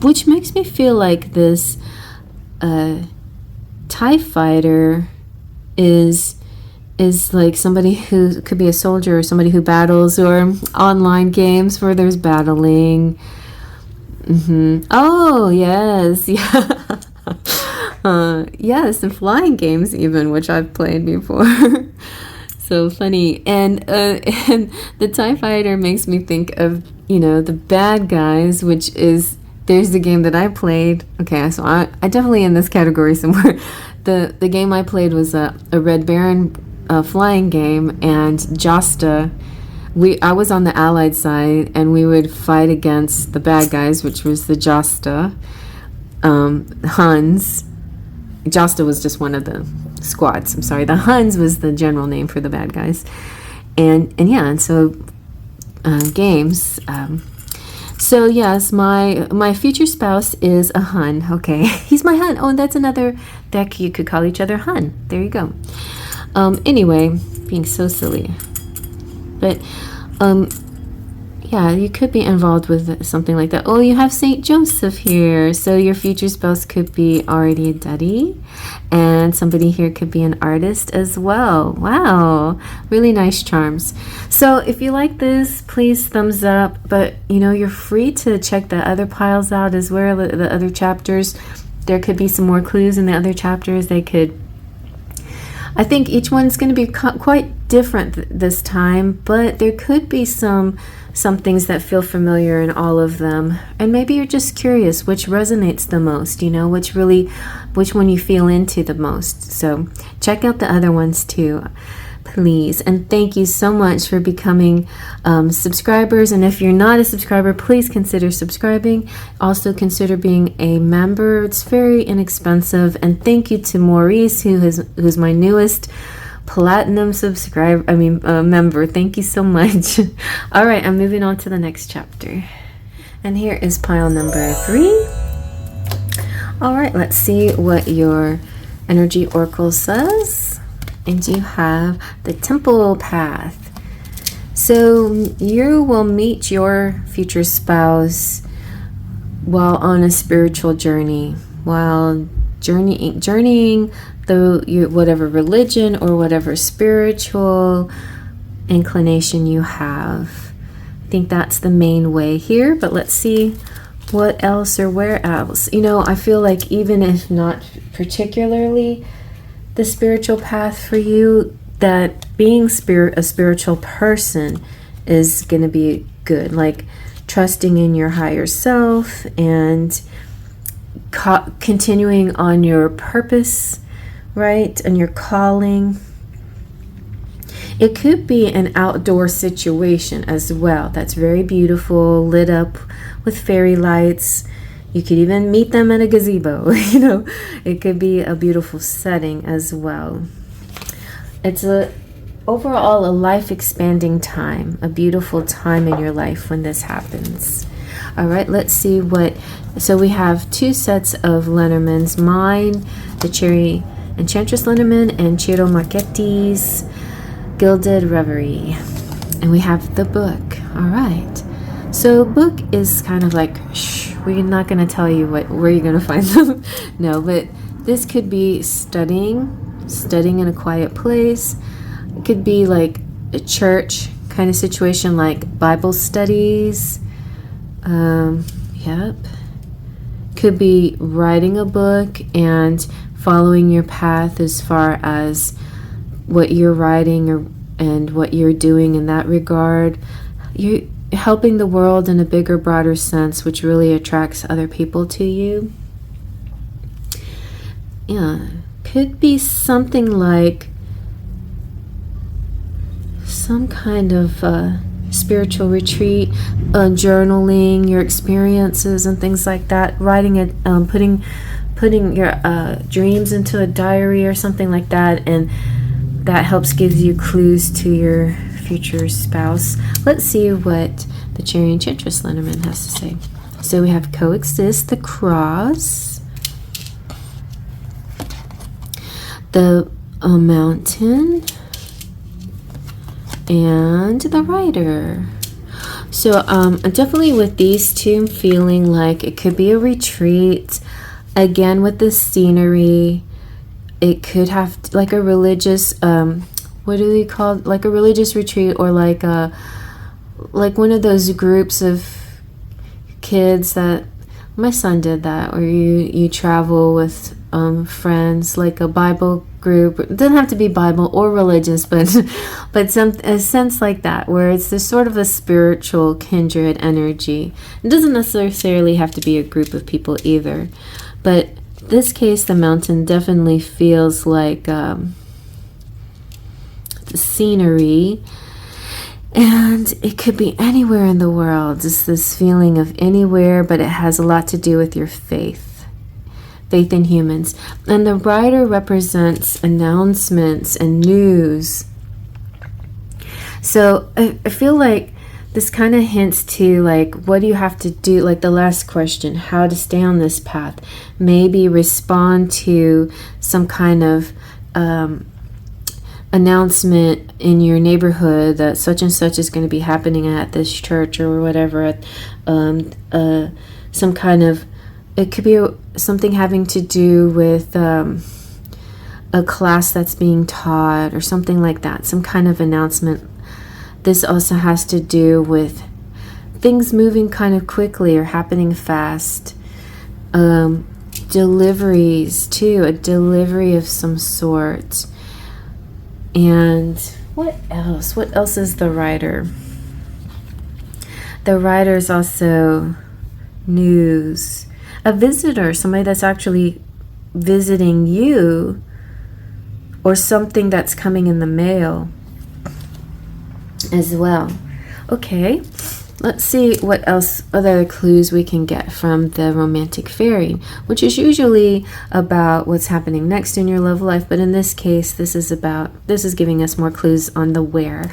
Which makes me feel like this TIE fighter is like somebody who could be a soldier, or somebody who battles, or online games where there's battling. Oh, yes. Yeah. Yes, and flying games even, which I've played before. So funny. And the TIE fighter makes me think of, the bad guys, which is, there's the game that I played. Okay, so I definitely in this category somewhere. The game I played was a Red Baron flying game, and Josta. I was on the Allied side, and we would fight against the bad guys, which was the Josta, Huns. Josta was just one of the squads. I'm sorry, the Huns was the general name for the bad guys, and so games. So yes, my future spouse is a Hun. Okay, he's my Hun. Oh, and that's another that you could call each other Hun. There you go. Anyway, being so silly. But, yeah, you could be involved with something like that. Oh, you have Saint Joseph here. So your future spouse could be already a Duddy. And somebody here could be an artist as well. Wow. Really nice charms. So if you like this, please thumbs up. But, you're free to check the other piles out as well, the other chapters. There could be some more clues in the other chapters. I think each one's going to be quite different this time, but there could be some things that feel familiar in all of them. And maybe you're just curious which resonates the most, which one you feel into the most. So check out the other ones too, please. And thank you so much for becoming subscribers. And if you're not a subscriber, please consider subscribing. Also consider being a member. It's very inexpensive. And thank you to Maurice, who's my newest platinum member. Thank you so much. All right, I'm moving on to the next chapter. And here is pile number 3. All right, let's see what your energy oracle says. And you have the temple path. So you will meet your future spouse while on a spiritual journey, while journeying through whatever religion or whatever spiritual inclination you have. I think that's the main way here, but let's see what else or where else. I feel like even if not particularly the spiritual path for you, that being a spiritual person is going to be good, like trusting in your higher self and continuing on your purpose, right, and your calling. It could be an outdoor situation as well. That's very beautiful, lit up with fairy lights. You could even meet them in a gazebo. It could be a beautiful setting as well. It's overall a life expanding time, a beautiful time in your life when this happens. All right, let's see so we have 2 sets of Lenormands, mine, the Cherry Enchantress Lenormand, and Ciro Marchetti's Gilded Reverie. And we have the book. All right. So book is kind of like, we're not going to tell you where you're going to find them. No, but this could be studying in a quiet place. It could be like a church kind of situation, like Bible studies. Yep. Could be writing a book and following your path as far as what you're writing and what you're doing in that regard. You're helping the world in a bigger, broader sense, which really attracts other people to you. Yeah. Could be something like some kind of spiritual retreat, journaling your experiences and things like that, writing it, putting your dreams into a diary or something like that, and that helps give you clues to your future spouse. Let's see what the Cherry Enchantress Lenormand has to say. So we have coexist, the cross, the mountain, and the rider. So definitely with these 2, I'm feeling like it could be a retreat. Again, with the scenery, it could have like a religious, what do they call it? Like a religious retreat, or like one of those groups of kids that my son did that, where you travel with friends, like a Bible group. It doesn't have to be Bible or religious, but a sense like that, where it's this sort of a spiritual kindred energy. It doesn't necessarily have to be a group of people either, but this case, the mountain definitely feels like the scenery, and it could be anywhere in the world. It's this feeling of anywhere, but it has a lot to do with your faith in humans. And the rider represents announcements and news. So I feel like this kind of hints to like, what do you have to do? Like the last question, how to stay on this path. Maybe respond to some kind of announcement in your neighborhood that such and such is going to be happening at this church or whatever. Some kind of, it could be something having to do with a class that's being taught or something like that. Some kind of announcement. This also has to do with things moving kind of quickly or happening fast. Deliveries too, a delivery of some sort. And what else? What else is the rider? The rider is also news. A visitor, somebody that's actually visiting you, or something that's coming in the mail as well. Okay, let's see what else, other clues we can get from the romantic fairy, which is usually about what's happening next in your love life, but in this case, this is giving us more clues on the where.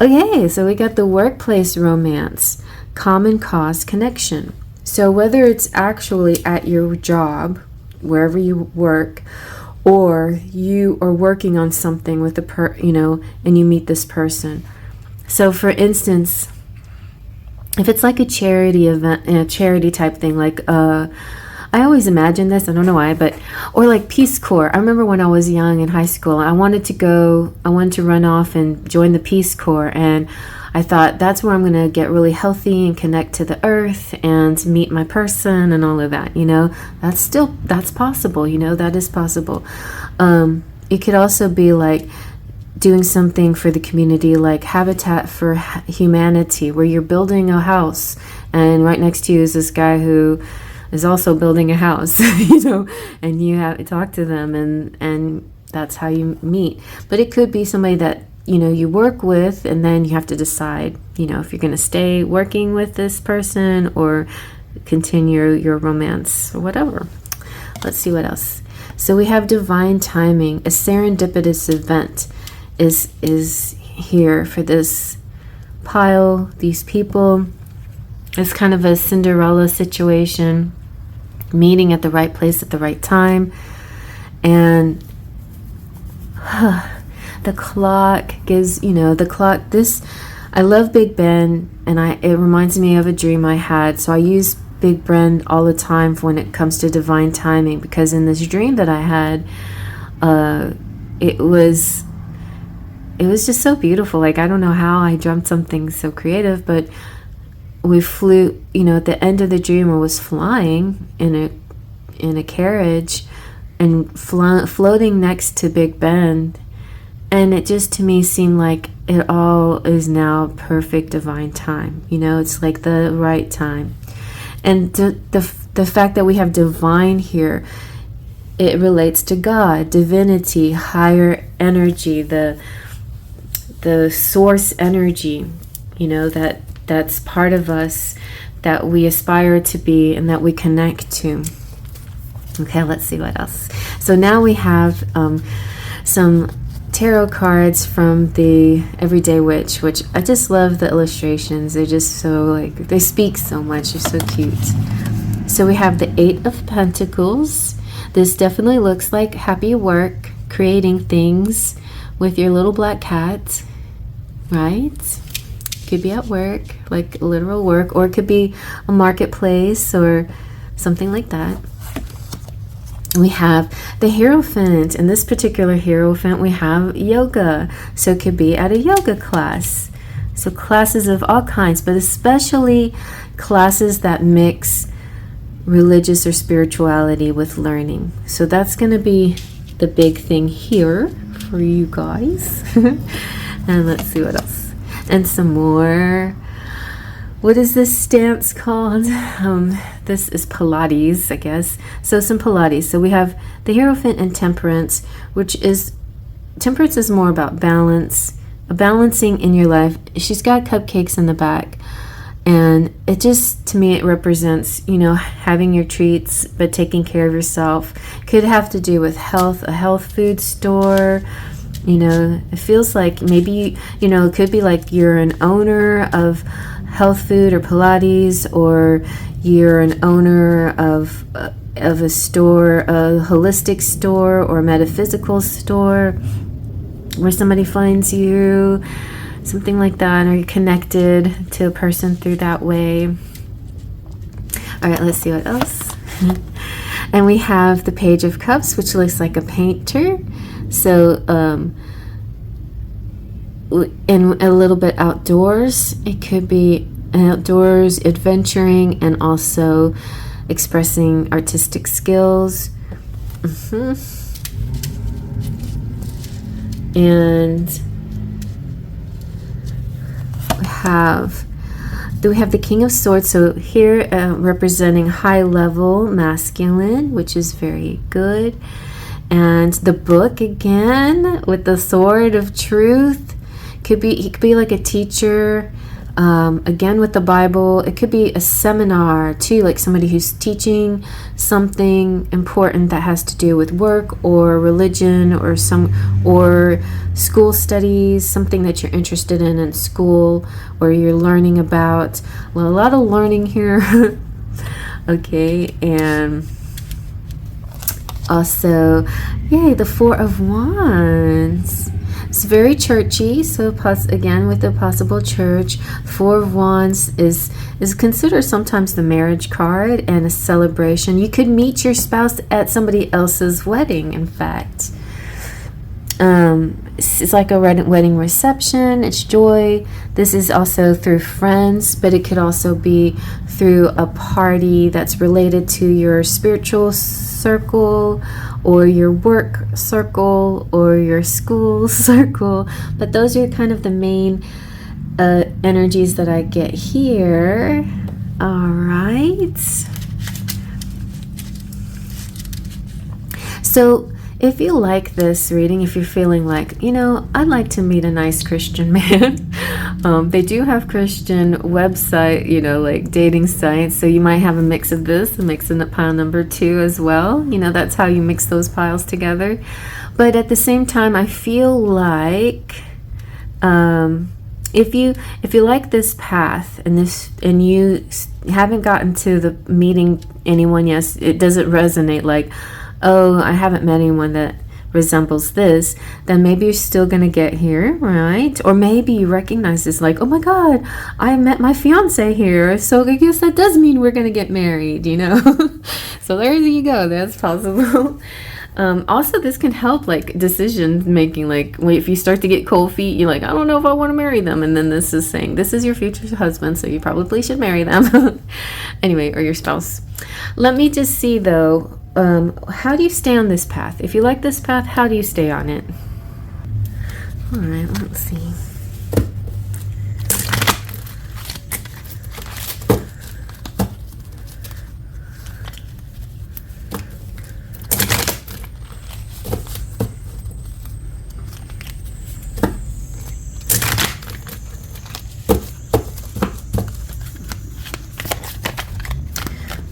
Okay, so we got the workplace romance, common cause connection. So whether it's actually at your job, wherever you work, or you are working on something with and you meet this person. So for instance, if it's like a charity event, a charity type thing, like I always imagine this, I don't know why, or like Peace Corps. I remember when I was young in high school, I wanted to run off and join the Peace Corps, and I thought that's where I'm going to get really healthy and connect to the earth and meet my person and all of that, that's possible, that is possible. It could also be like doing something for the community, like Habitat for Humanity, where you're building a house and right next to you is this guy who is also building a house, and you have to talk to them and that's how you meet. But it could be somebody that, you know, you work with, and then you have to decide, you know, if you're going to stay working with this person or continue your romance or whatever. Let's see what else. So we have divine timing. A serendipitous event is here for this pile, these people. It's kind of a Cinderella situation, meeting at the right place at the right time. And the clock gives, you know, the clock, this, I love Big Ben, and it reminds me of a dream I had. So I use Big Ben all the time for when it comes to divine timing, because in this dream that I had, it was just so beautiful. Like, I don't know how I dreamt something so creative, but we flew, you know, at the end of the dream, I was flying in a carriage and floating next to Big Ben. And it just, to me, seemed like it all is now perfect divine time. You know, it's like the right time. And the fact that we have divine here, it relates to God, divinity, higher energy, the source energy, you know, that's part of us, that we aspire to be and that we connect to. Okay, let's see what else. So now we have some tarot cards from the Everyday Witch, which I just love the illustrations. They're just so, like, they speak so much. They're so cute. So we have the Eight of Pentacles. This definitely looks like happy work, creating things with your little black cat, right? Could be at work, like literal work, or it could be a marketplace or something like that. We have the Hierophant. In this particular Hierophant, we have yoga. So it could be at a yoga class. So classes of all kinds, but especially classes that mix religious or spirituality with learning. So that's going to be the big thing here for you guys. And let's see what else. And some more. What is this stance called? This is Pilates, I guess. So some Pilates. So we have the Hierophant and Temperance, Temperance is more about balance, balancing in your life. She's got cupcakes in the back. And it just, to me, it represents, you know, having your treats, but taking care of yourself. Could have to do with health, a health food store. You know, it feels like maybe, you know, it could be like you're an owner of health food or Pilates, or you're an owner of a store, a holistic store or a metaphysical store, where somebody finds you, something like that, or you're connected to a person through that way. All right, let's see what else. And we have the Page of Cups, which looks like a painter. So, and a little bit outdoors. It could be outdoors, adventuring, and also expressing artistic skills. And we have the King of Swords. So here representing high level masculine, which is very good. And the Book again with the Sword of Truth. He could be like a teacher, again with the Bible. It could be a seminar too, like somebody who's teaching something important that has to do with work or religion or school studies, something that you're interested in school, or you're learning about. Well, a lot of learning here. Okay, and also, yay, the Four of Wands. It's very churchy, so again with the possible church. Four of Wands is considered sometimes the marriage card and a celebration. You could meet your spouse at somebody else's wedding, in fact. It's like a wedding reception. It's joy. This is also through friends, but it could also be through a party that's related to your spiritual circle or your work circle or your school circle. But those are kind of the main energies that I get here. All right. So If you like this reading, if you're feeling like, I'd like to meet a nice Christian man, they do have Christian website, like dating sites. So you might have a mix of this, a mix in pile number 2 as well. That's how you mix those piles together. But at the same time, I feel like if you like this path and you haven't gotten to the meeting anyone, yes, it doesn't resonate like, oh, I haven't met anyone that resembles this, then maybe you're still going to get here, right? Or maybe you recognize this like, oh my God, I met my fiance here, so I guess that does mean we're going to get married, So there you go, that's possible. Also, this can help like decision making, like if you start to get cold feet, you're like, I don't know if I want to marry them, and then this is saying this is your future husband, so you probably should marry them. Anyway, or your spouse. Let me just see though, how do you stay on this path? If you like this path, how do you stay on it? All right, let's see.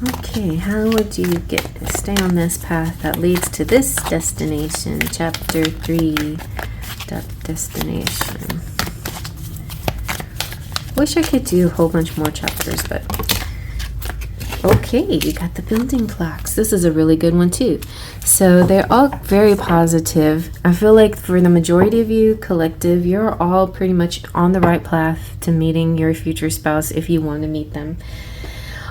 Okay, how would you stay on this path that leads to this destination? Chapter 3, destination. Wish I could do a whole bunch more chapters, but okay, you got the building blocks. This is a really good one too. So they're all very positive. I feel like for the majority of you, collective, you're all pretty much on the right path to meeting your future spouse if you want to meet them.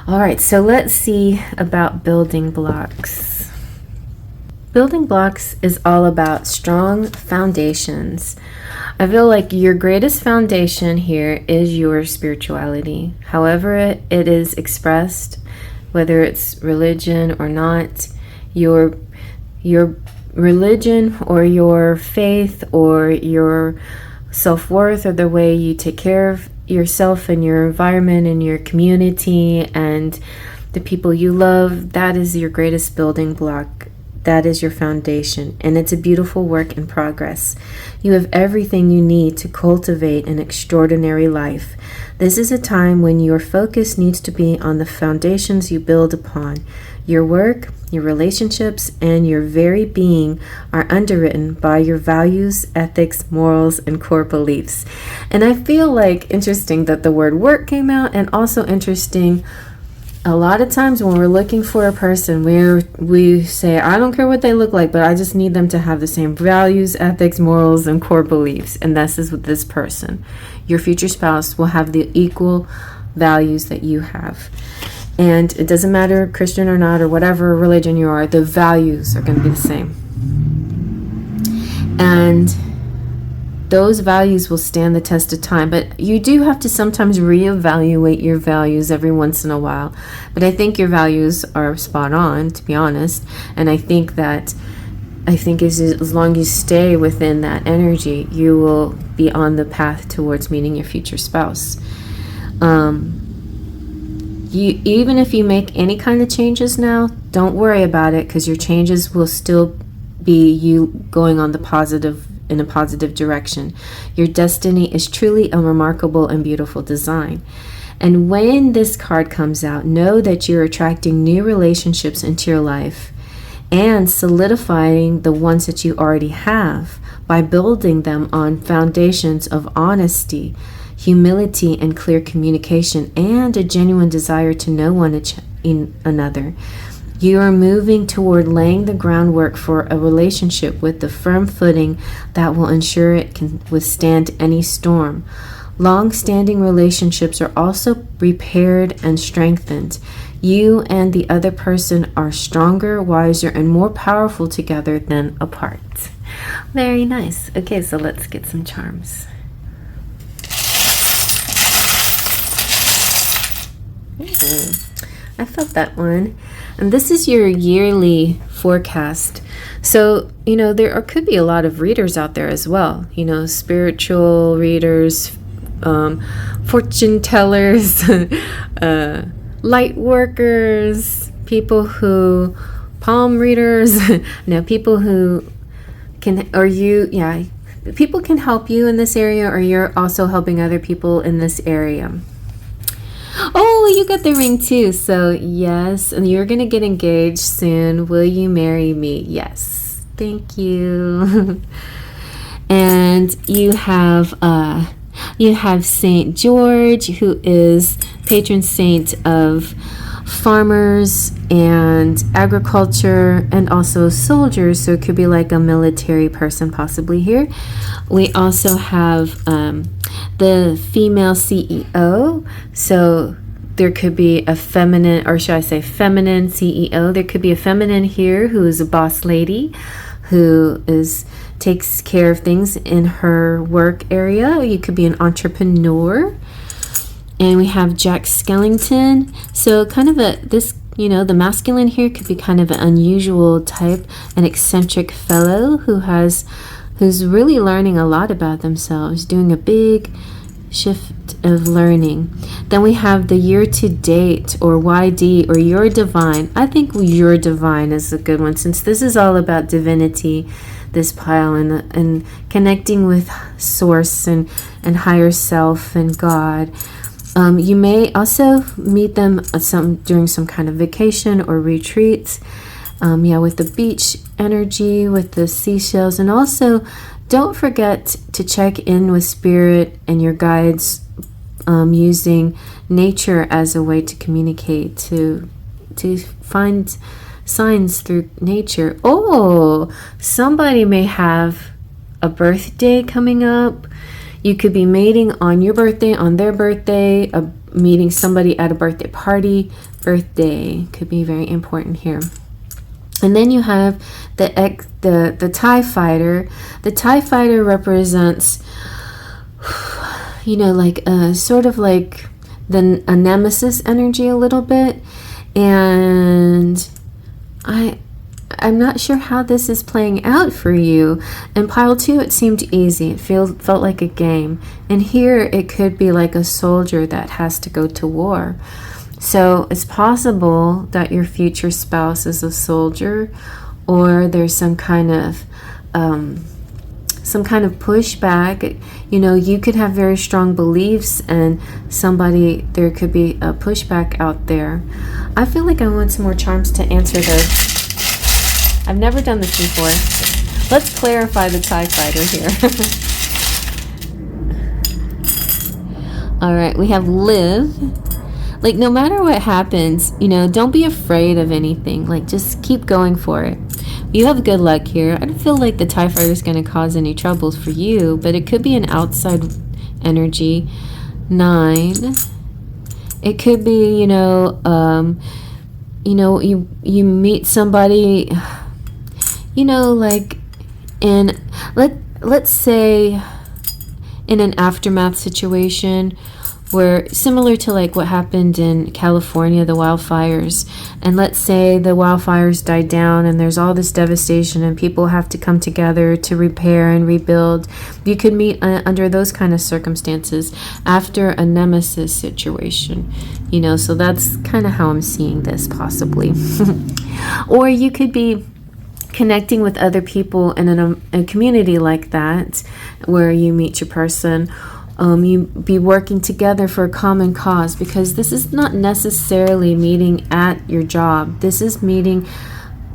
All right, so let's see about building blocks. Building blocks is all about strong foundations. I feel like your greatest foundation here is your spirituality. However it is expressed, whether it's religion or not, your religion or your faith or your self-worth or the way you take care of yourself and your environment and your community and the people you love, that is your greatest building block. That is your foundation, and it's a beautiful work in progress. You have everything you need to cultivate an extraordinary life. This is a time when your focus needs to be on the foundations you build upon. Your work, your relationships, and your very being are underwritten by your values, ethics, morals, and core beliefs. And I feel like interesting that the word work came out, and also interesting a lot of times when we're looking for a person, we say, I don't care what they look like, but I just need them to have the same values, ethics, morals, and core beliefs. And this is with this person. Your future spouse will have the equal values that you have. And it doesn't matter Christian or not, or whatever religion you are, the values are going to be the same. And those values will stand the test of time, but you do have to sometimes reevaluate your values every once in a while. But I think your values are spot on, to be honest. And I think as long as you stay within that energy, you will be on the path towards meeting your future spouse. Even if you make any kind of changes now, don't worry about it, because your changes will still be you going on in a positive direction. Your destiny is truly a remarkable and beautiful design. And when this card comes out, know that you're attracting new relationships into your life and solidifying the ones that you already have by building them on foundations of honesty, humility, and clear communication, and a genuine desire to know one another. You are moving toward laying the groundwork for a relationship with the firm footing that will ensure it can withstand any storm. Long-standing relationships are also repaired and strengthened. You and the other person are stronger, wiser, and more powerful together than apart. Very nice. Okay, so let's get some charms. I felt that one. And this is your yearly forecast. So, there could be a lot of readers out there as well. Spiritual readers, fortune tellers, light workers, people who palm readers, no, people who can, or you, yeah, people can help you in this area, or you're also helping other people in this area. Oh, you got the ring too. So yes, and you're gonna get engaged soon. Will you marry me? Yes. Thank you. And you have Saint George, who is patron saint of farmers and agriculture and also soldiers, so it could be like a military person possibly here. We also have the female CEO, so there could be a feminine, or should I say feminine CEO. There could be a feminine here who is a boss lady who takes care of things in her work area. You could be an entrepreneur. And we have Jack Skellington. So kind of the masculine here could be kind of an unusual type, an eccentric fellow who's really learning a lot about themselves, doing a big shift of learning. Then we have the year to date, or YD, or your divine. I think your divine is a good one, since this is all about divinity, this pile, and connecting with source and higher self and God. You may also meet them during some kind of vacation or retreat. With the beach energy, with the seashells. And also, don't forget to check in with spirit and your guides, using nature as a way to communicate, to find signs through nature. Oh, somebody may have a birthday coming up. You could be mating on your birthday, on their birthday, meeting somebody at a birthday party. Birthday could be very important here. And then you have the TIE Fighter. The TIE Fighter represents, sort of like a nemesis energy a little bit. And I'm not sure how this is playing out for you. In pile 2, it seemed easy. It felt like a game. And here, it could be like a soldier that has to go to war. So it's possible that your future spouse is a soldier, or there's some kind of pushback. You could have very strong beliefs, and there could be a pushback out there. I feel like I want some more charms to answer those. I've never done this before. Let's clarify the TIE Fighter here. All right, we have live. Like, no matter what happens, don't be afraid of anything. Like, just keep going for it. You have good luck here. I don't feel like the TIE Fighter is going to cause any troubles for you, but it could be an outside energy. 9. It could be, you meet somebody, like let's say in an aftermath situation, where similar to like what happened in California, the wildfires, and let's say the wildfires died down and there's all this devastation and people have to come together to repair and rebuild. You could meet under those kind of circumstances after a nemesis situation, so that's kind of how I'm seeing this possibly. Or you could be connecting with other people in a community like that, where you meet your person. You be working together for a common cause, because this is not necessarily meeting at your job. This is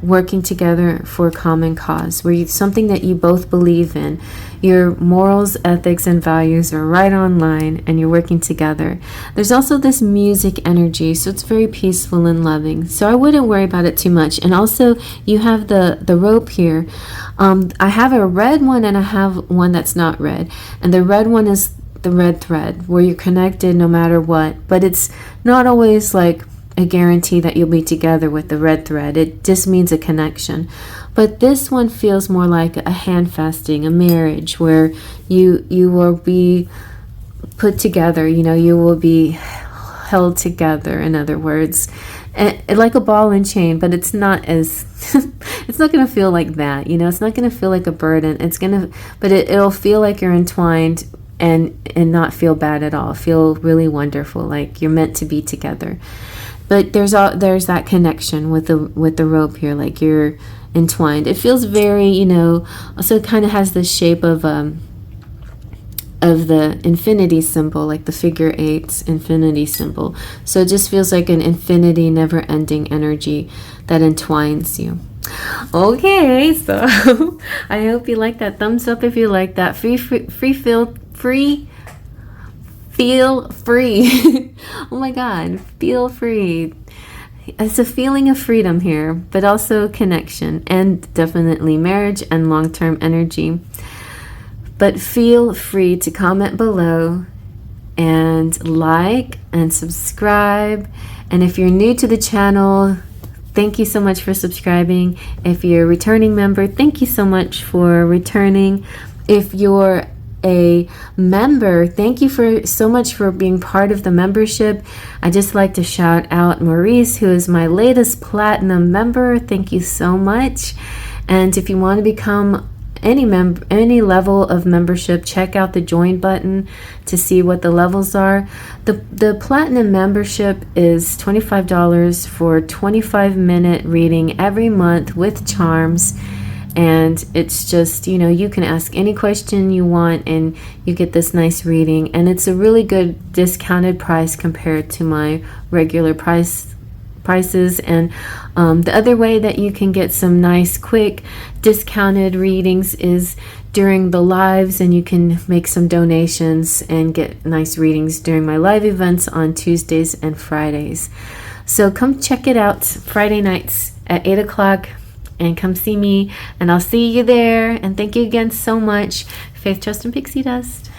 working together for a common cause, where something that you both believe in. Your morals, ethics, and values are right on line, and you're working together. There's also this music energy, so it's very peaceful and loving. So I wouldn't worry about it too much. And also, you have the rope here. I have a red one, and I have one that's not red. And the red one is the red thread, where you're connected no matter what. But it's not always like a guarantee that you'll be together with the red thread. It just means a connection. But this one feels more like a handfasting, a marriage, where you will be put together. You will be held together, in other words, and like a ball and chain. But it's not as it's not going to feel like that. It's not going to feel like a burden. But it'll feel like you're entwined, and not feel bad at all. Feel really wonderful, like you're meant to be together. But there's that connection with the rope here, like you're entwined. It feels very, you know, also it kind of has the shape of the infinity symbol, like the figure 8's infinity symbol. So it just feels like an infinity, never-ending energy that entwines you. Okay, so I hope you like that. Thumbs up if you like that. Feel free. Oh my God, feel free. It's a feeling of freedom here, but also connection, and definitely marriage and long-term energy. But feel free to comment below and like and subscribe. And if you're new to the channel, thank you so much for subscribing. If you're a returning member, thank you so much for returning. If you're a member, thank you so much for being part of the membership. I just like to shout out Maurice, who is my latest platinum member. Thank you so much. And if you want to become any level of membership, check out the join button to see what the levels are. The platinum membership is $25 for 25-minute reading every month with charms. And it's just, you know, you can ask any question you want and you get this nice reading. And it's a really good discounted price compared to my regular prices. And the other way that you can get some nice, quick, discounted readings is during the lives, and you can make some donations and get nice readings during my live events on Tuesdays and Fridays. So come check it out Friday nights at 8 o'clock. And come see me, and I'll see you there. And thank you again so much. Faith, Trust, and Pixie Dust.